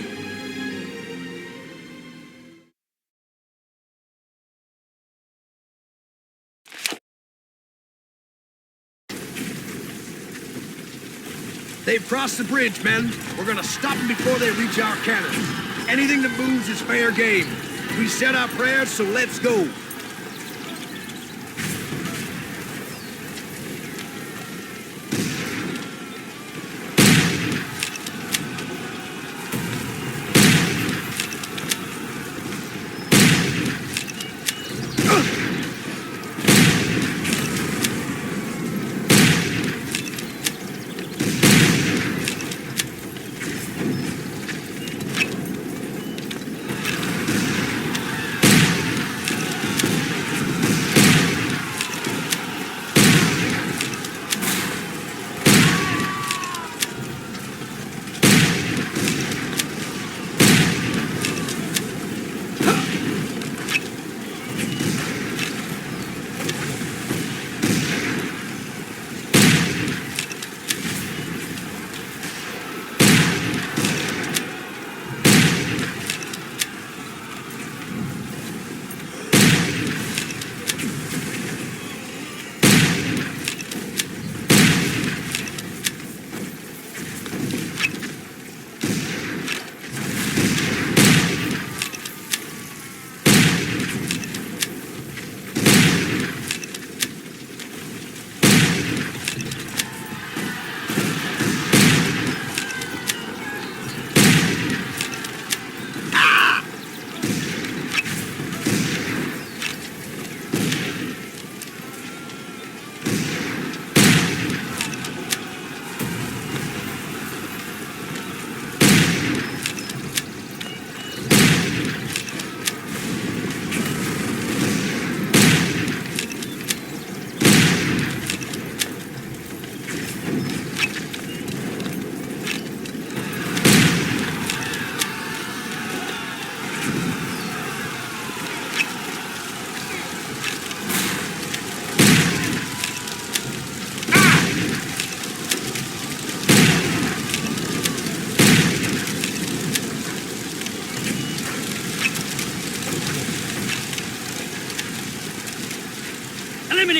They've crossed the bridge, men. We're gonna stop them before they reach our cannon. Anything that moves is fair game. We said our prayers, so let's go.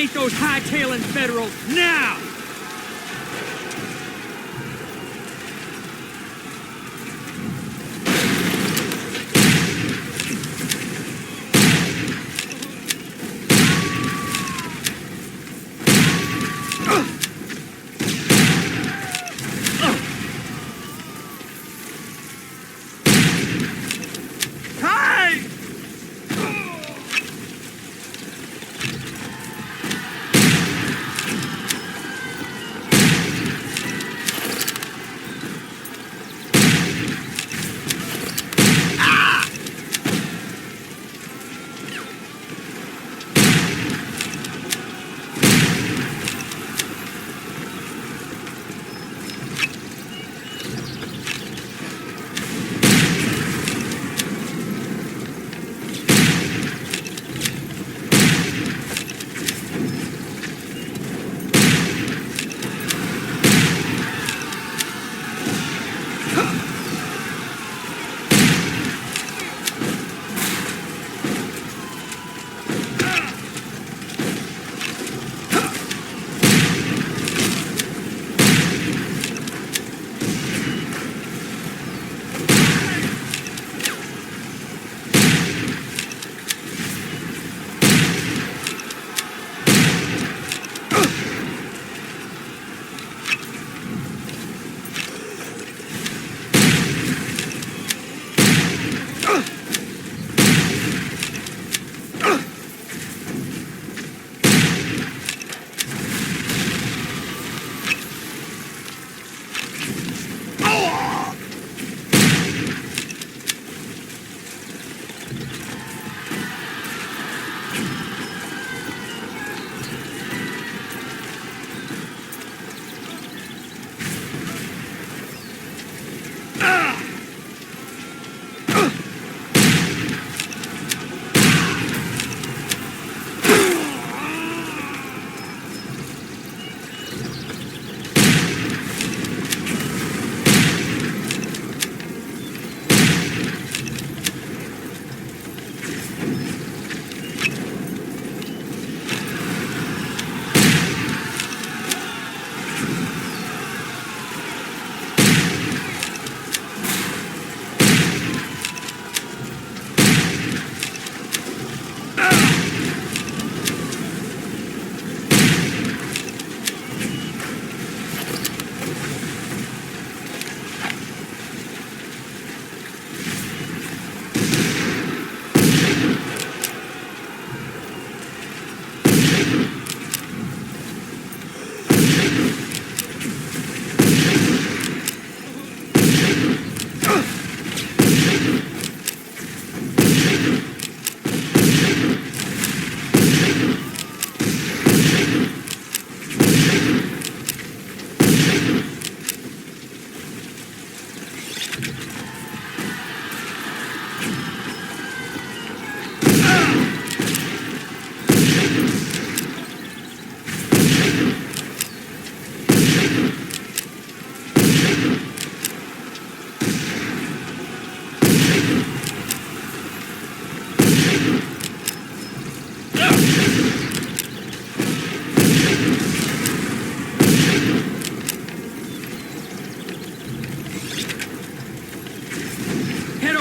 eliminate those hightailing Federals now!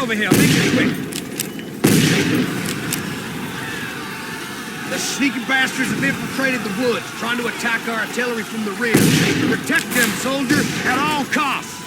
over here. Make it quick. The sneaky bastards have infiltrated the woods, trying to attack our artillery from the rear. Protect them, soldier, at all costs!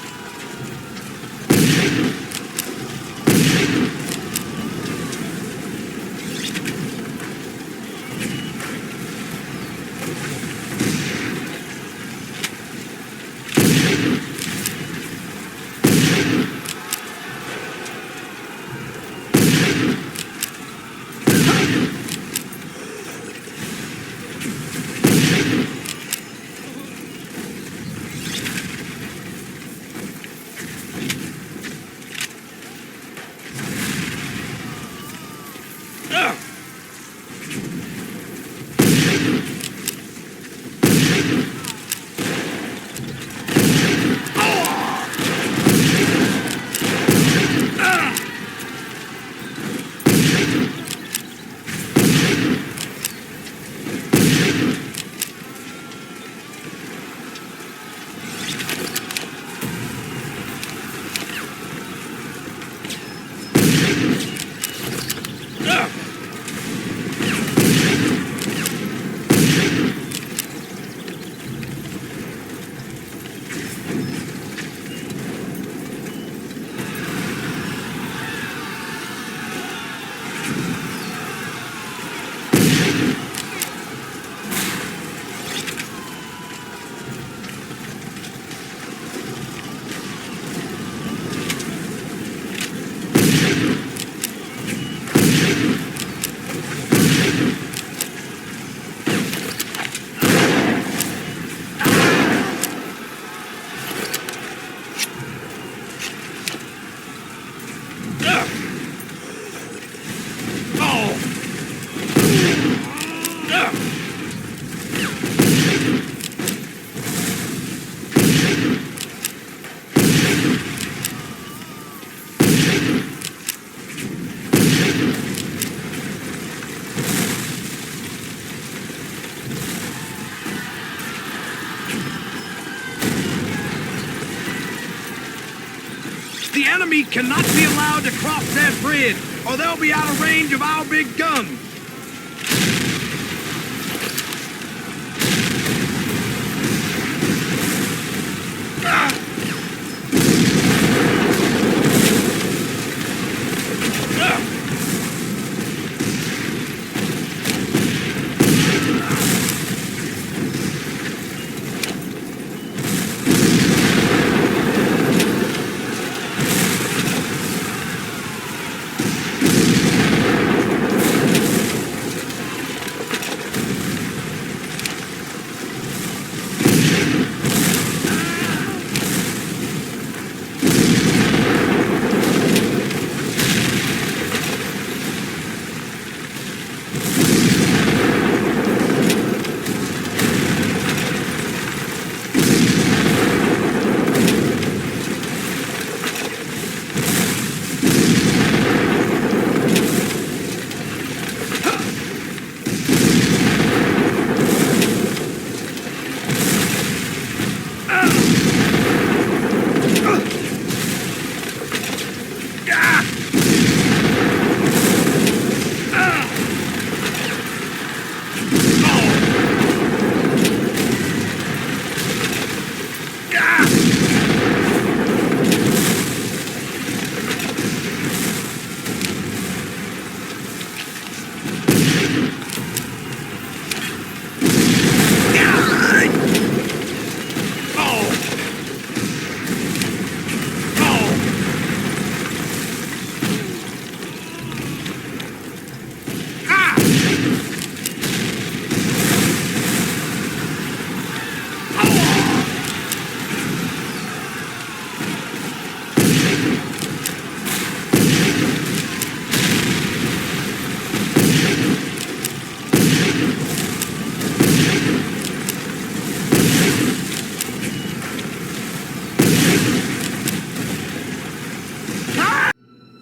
The enemy cannot be allowed to cross that bridge, or they'll be out of range of our big guns.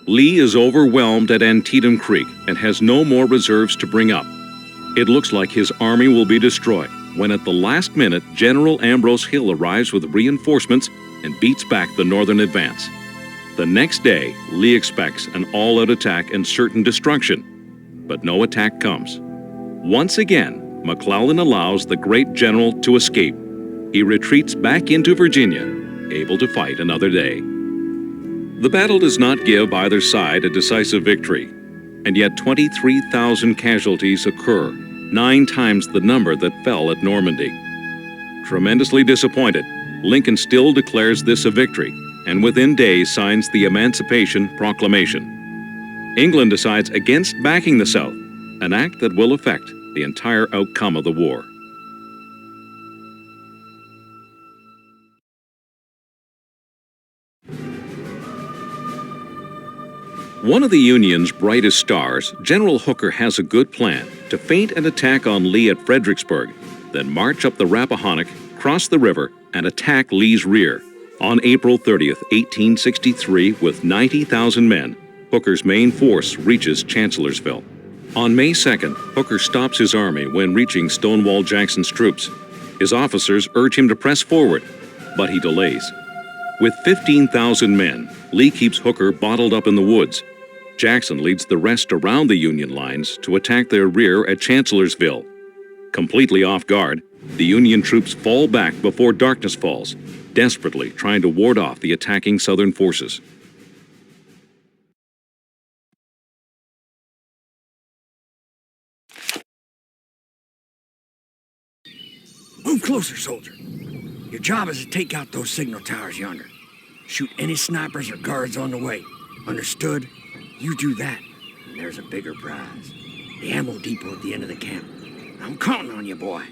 Lee is overwhelmed at Antietam Creek and has no more reserves to bring up. It looks like his army will be destroyed when at the last minute General Ambrose Hill arrives with reinforcements and beats back the northern advance. The next day, Lee expects an all-out attack and certain destruction, but no attack comes. Once again, McClellan allows the great general to escape. He retreats back into Virginia, able to fight another day. The battle does not give either side a decisive victory, and yet 23,000 casualties occur, 9 times the number that fell at Normandy. Tremendously disappointed, Lincoln still declares this a victory, and within days signs the Emancipation Proclamation. England decides against backing the South, an act that will affect the entire outcome of the war. One of the Union's brightest stars, General Hooker has a good plan to feint an attack on Lee at Fredericksburg, then march up the Rappahannock, cross the river, and attack Lee's rear. On April 30th, 1863, with 90,000 men, Hooker's main force reaches Chancellorsville. On May 2nd, Hooker stops his army when reaching Stonewall Jackson's troops. His officers urge him to press forward, but he delays. With 15,000 men, Lee keeps Hooker bottled up in the woods. Jackson leads the rest around the Union lines to attack their rear at Chancellorsville. Completely off guard, the Union troops fall back before darkness falls, desperately trying to ward off the attacking Southern forces. Move closer, soldier. Your job is to take out those signal towers yonder. Shoot any snipers or guards on the way. Understood? You do that, and there's a bigger prize. The ammo depot at the end of the camp. I'm counting on you, boy.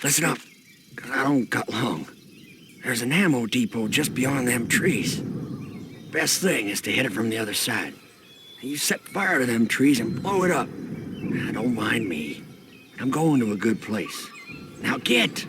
Listen up, 'cause I don't got long. There's an ammo depot just beyond them trees. Best thing is to hit it from the other side. You set fire to them trees and blow it up. Now, don't mind me. I'm going to a good place. Now get!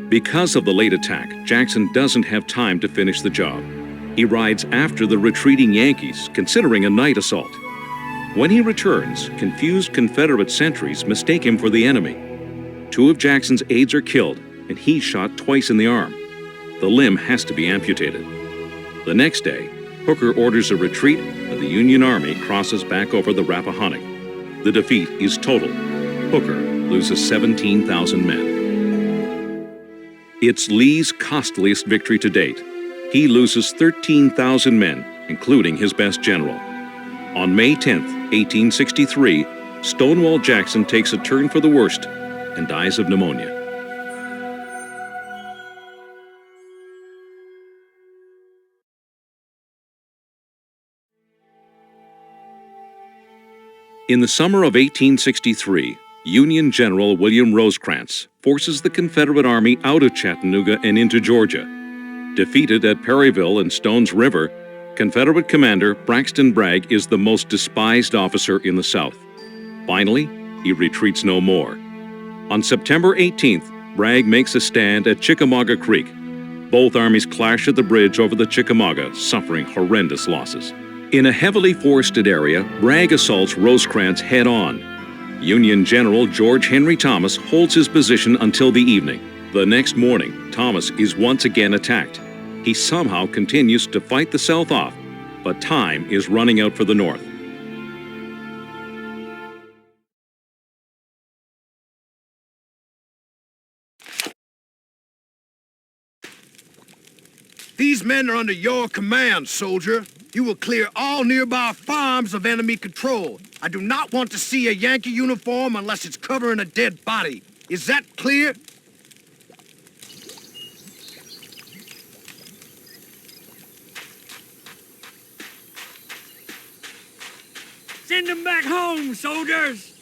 Because of the late attack, Jackson doesn't have time to finish the job. He rides after the retreating Yankees, considering a night assault. When he returns, confused Confederate sentries mistake him for the enemy. 2 of Jackson's aides are killed, and he's shot twice in the arm. The limb has to be amputated. The next day, Hooker orders a retreat, and the Union Army crosses back over the Rappahannock. The defeat is total. Hooker loses 17,000 men. It's Lee's costliest victory to date. He loses 13,000 men, including his best general. On May 10, 1863, Stonewall Jackson takes a turn for the worst and dies of pneumonia. In the summer of 1863, Union General William Rosecrans forces the Confederate Army out of Chattanooga and into Georgia. Defeated at Perryville and Stones River, Confederate commander Braxton Bragg is the most despised officer in the South. Finally, he retreats no more. On September 18th, Bragg makes a stand at Chickamauga Creek. Both armies clash at the bridge over the Chickamauga, suffering horrendous losses. In a heavily forested area, Bragg assaults Rosecrans head-on. Union General George Henry Thomas holds his position until the evening. The next morning, Thomas is once again attacked. He somehow continues to fight the South off, but time is running out for the North. These men are under your command, soldier. You will clear all nearby farms of enemy control. I do not want to see a Yankee uniform unless it's covering a dead body. Is that clear? Send them back home, soldiers!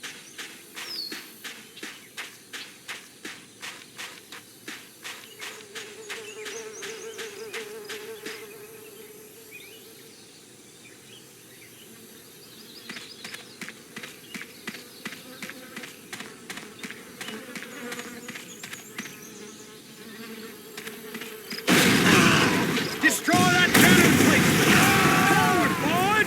Destroy that cannon plate! Forward,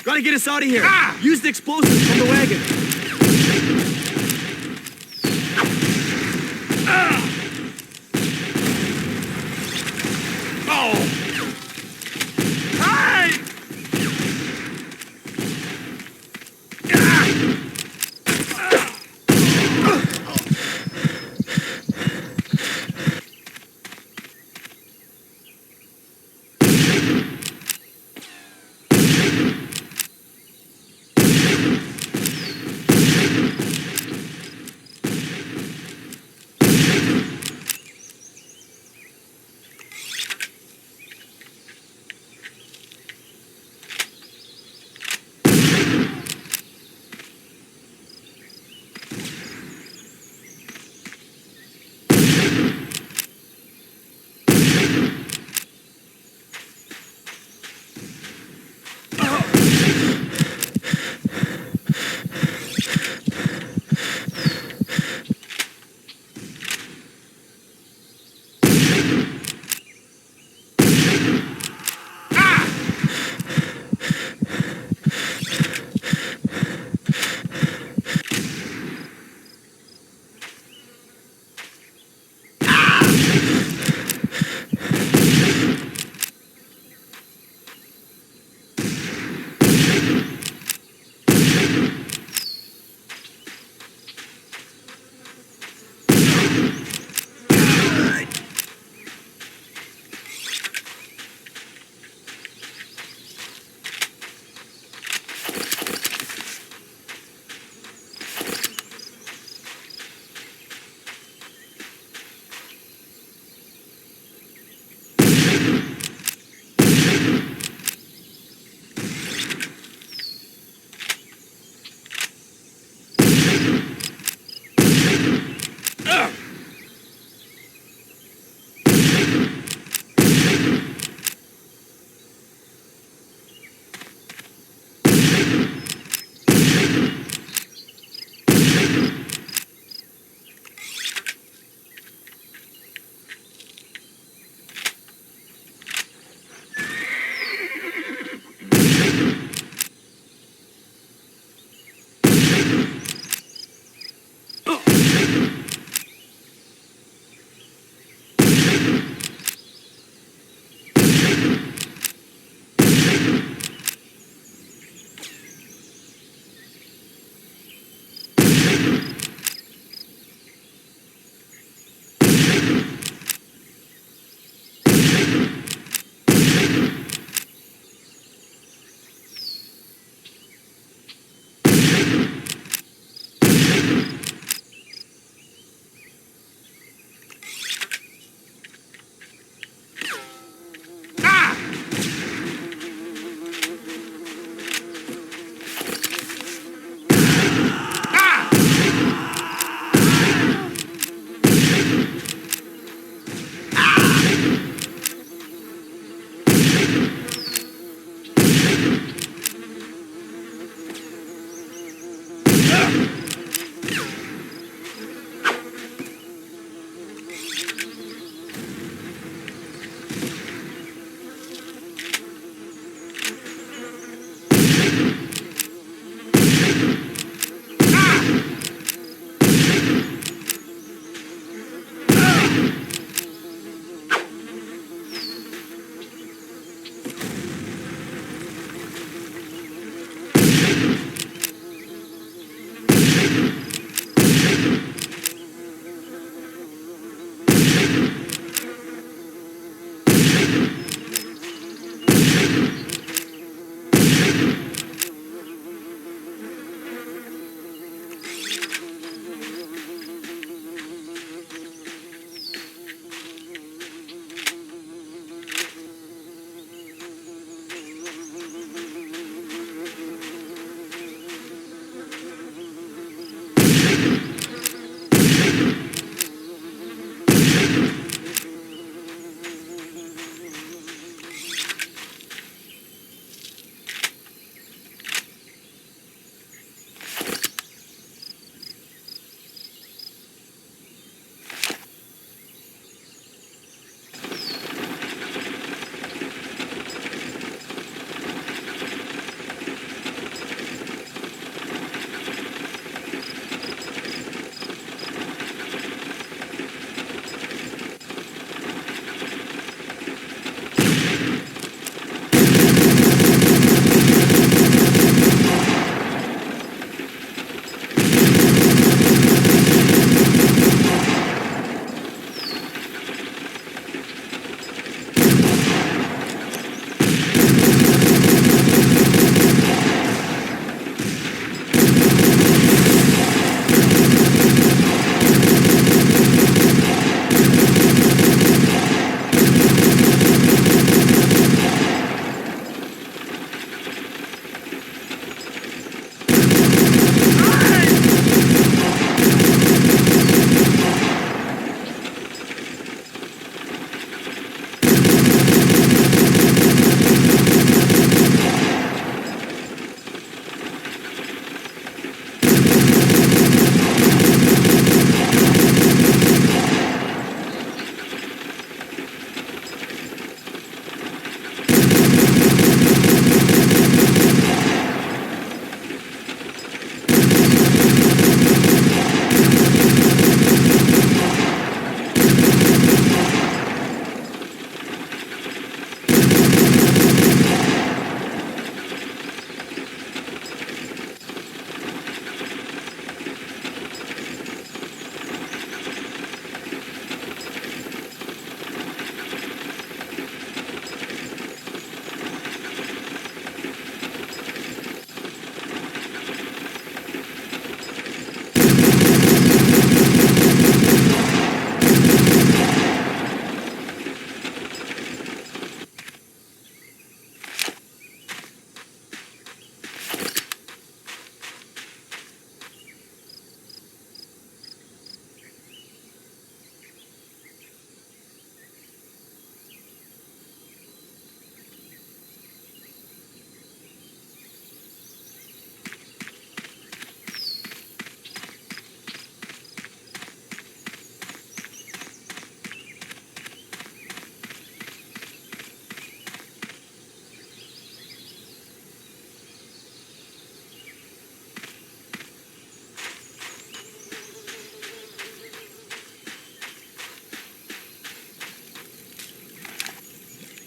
Gotta get us out of here. Use the explosives from the wagon.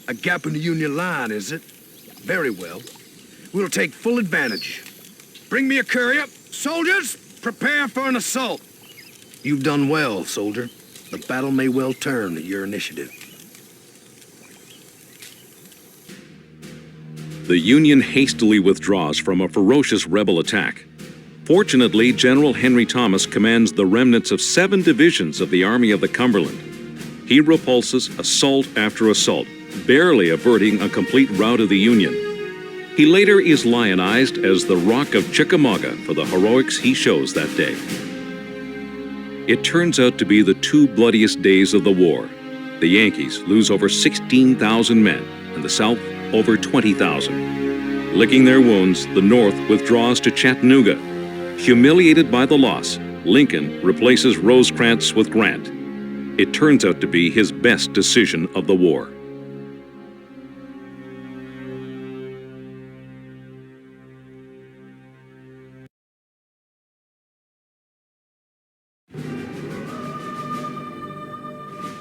A gap in the Union line, is it? Very well. We'll take full advantage. Bring me a courier. Soldiers, prepare for an assault. You've done well, soldier. The battle may well turn at your initiative. The Union hastily withdraws from a ferocious rebel attack. Fortunately, General Henry Thomas commands the remnants of 7 divisions of the Army of the Cumberland. He repulses assault after assault, barely averting a complete rout of the Union. He later is lionized as the Rock of Chickamauga for the heroics he shows that day. It turns out to be the 2 bloodiest days of the war. The Yankees lose over 16,000 men, and the South over 20,000. Licking their wounds, the North withdraws to Chattanooga. Humiliated by the loss, Lincoln replaces Rosecrans with Grant. It turns out to be his best decision of the war.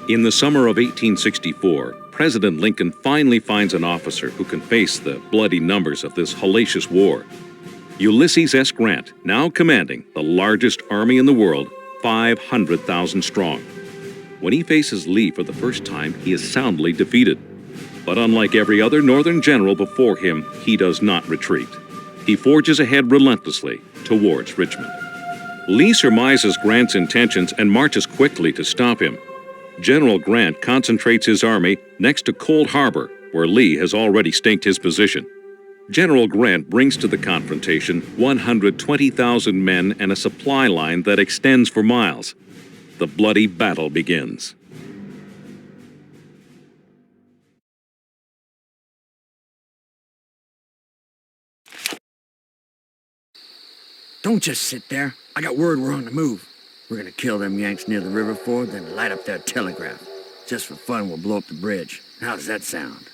In the summer of 1864, President Lincoln finally finds an officer who can face the bloody numbers of this hellacious war. Ulysses S. Grant, now commanding the largest army in the world, 500,000 strong. When he faces Lee for the first time, he is soundly defeated. But unlike every other Northern general before him, he does not retreat. He forges ahead relentlessly towards Richmond. Lee surmises Grant's intentions and marches quickly to stop him. General Grant concentrates his army next to Cold Harbor, where Lee has already staked his position. General Grant brings to the confrontation 120,000 men and a supply line that extends for miles. The bloody battle begins. Don't just sit there. I got word we're on the move. We're gonna kill them Yanks near the river ford, then light up their telegraph. Just for fun, we'll blow up the bridge. How does that sound?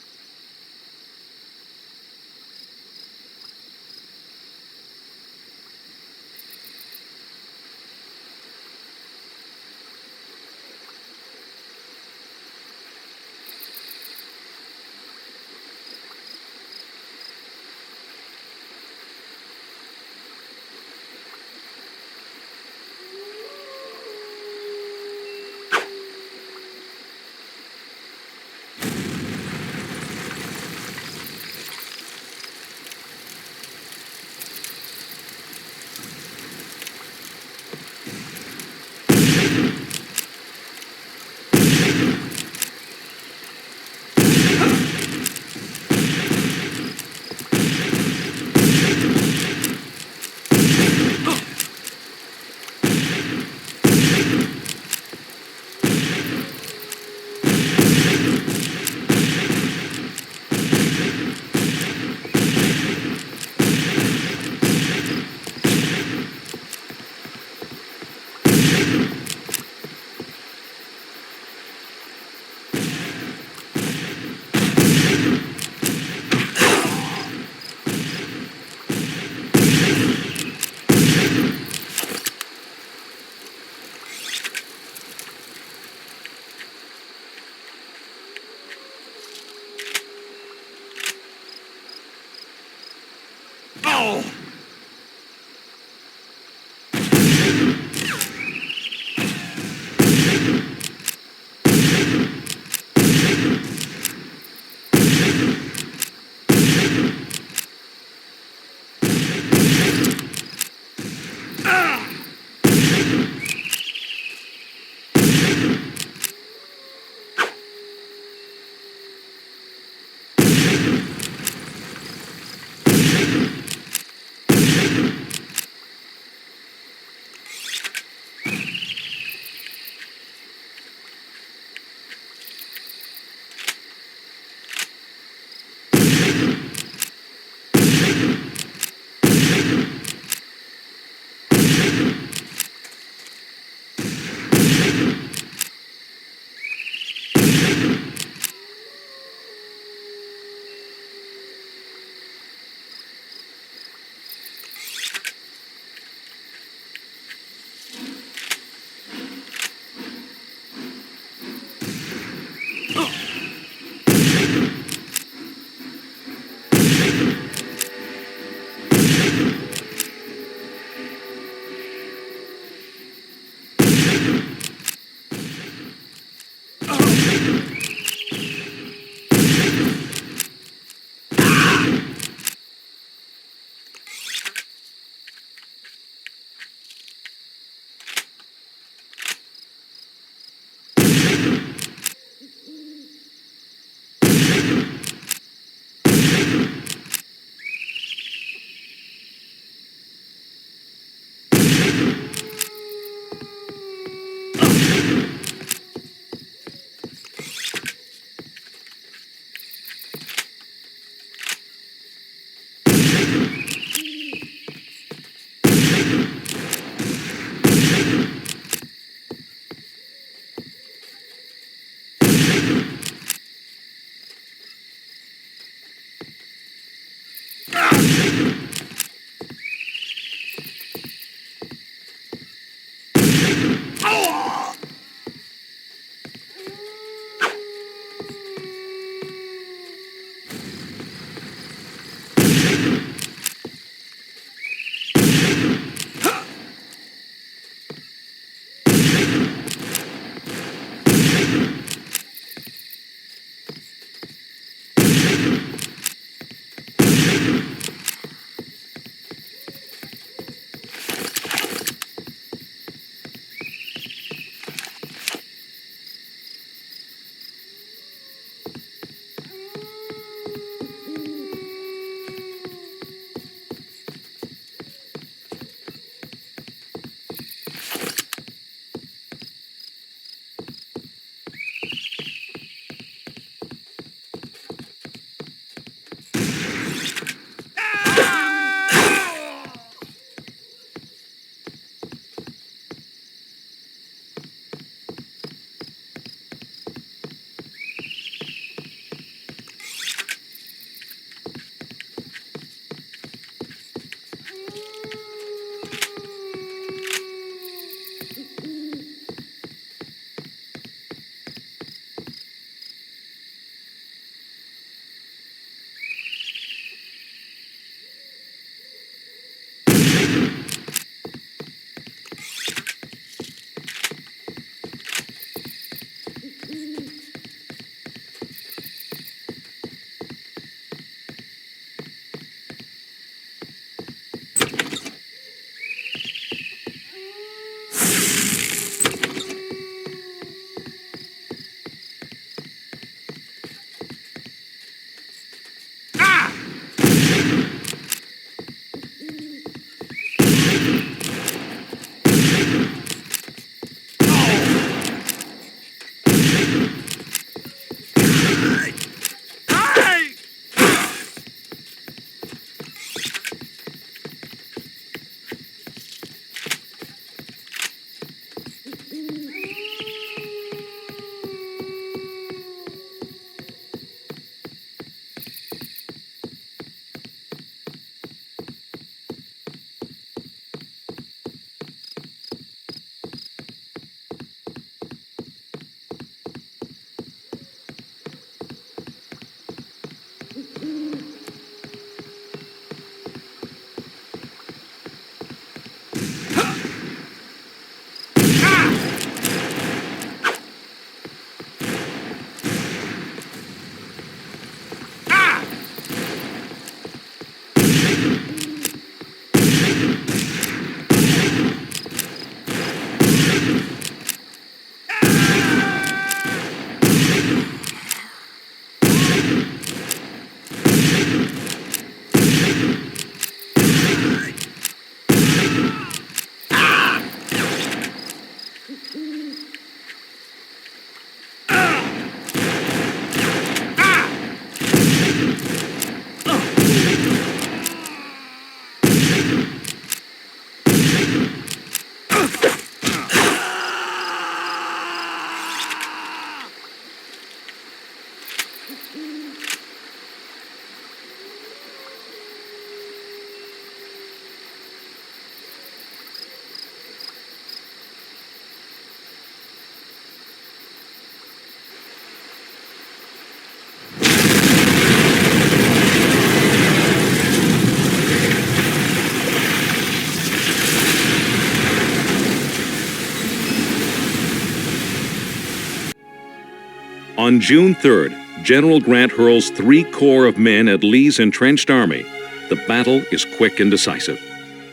On June 3rd, General Grant hurls 3 corps of men at Lee's entrenched army. The battle is quick and decisive.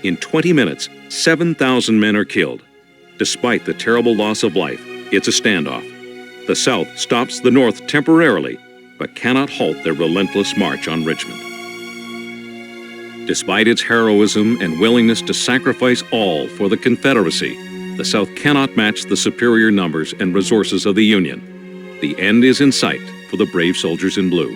In 20 minutes, 7,000 men are killed. Despite the terrible loss of life, it's a standoff. The South stops the North temporarily, but cannot halt their relentless march on Richmond. Despite its heroism and willingness to sacrifice all for the Confederacy, the South cannot match the superior numbers and resources of the Union. The end is in sight for the brave soldiers in blue.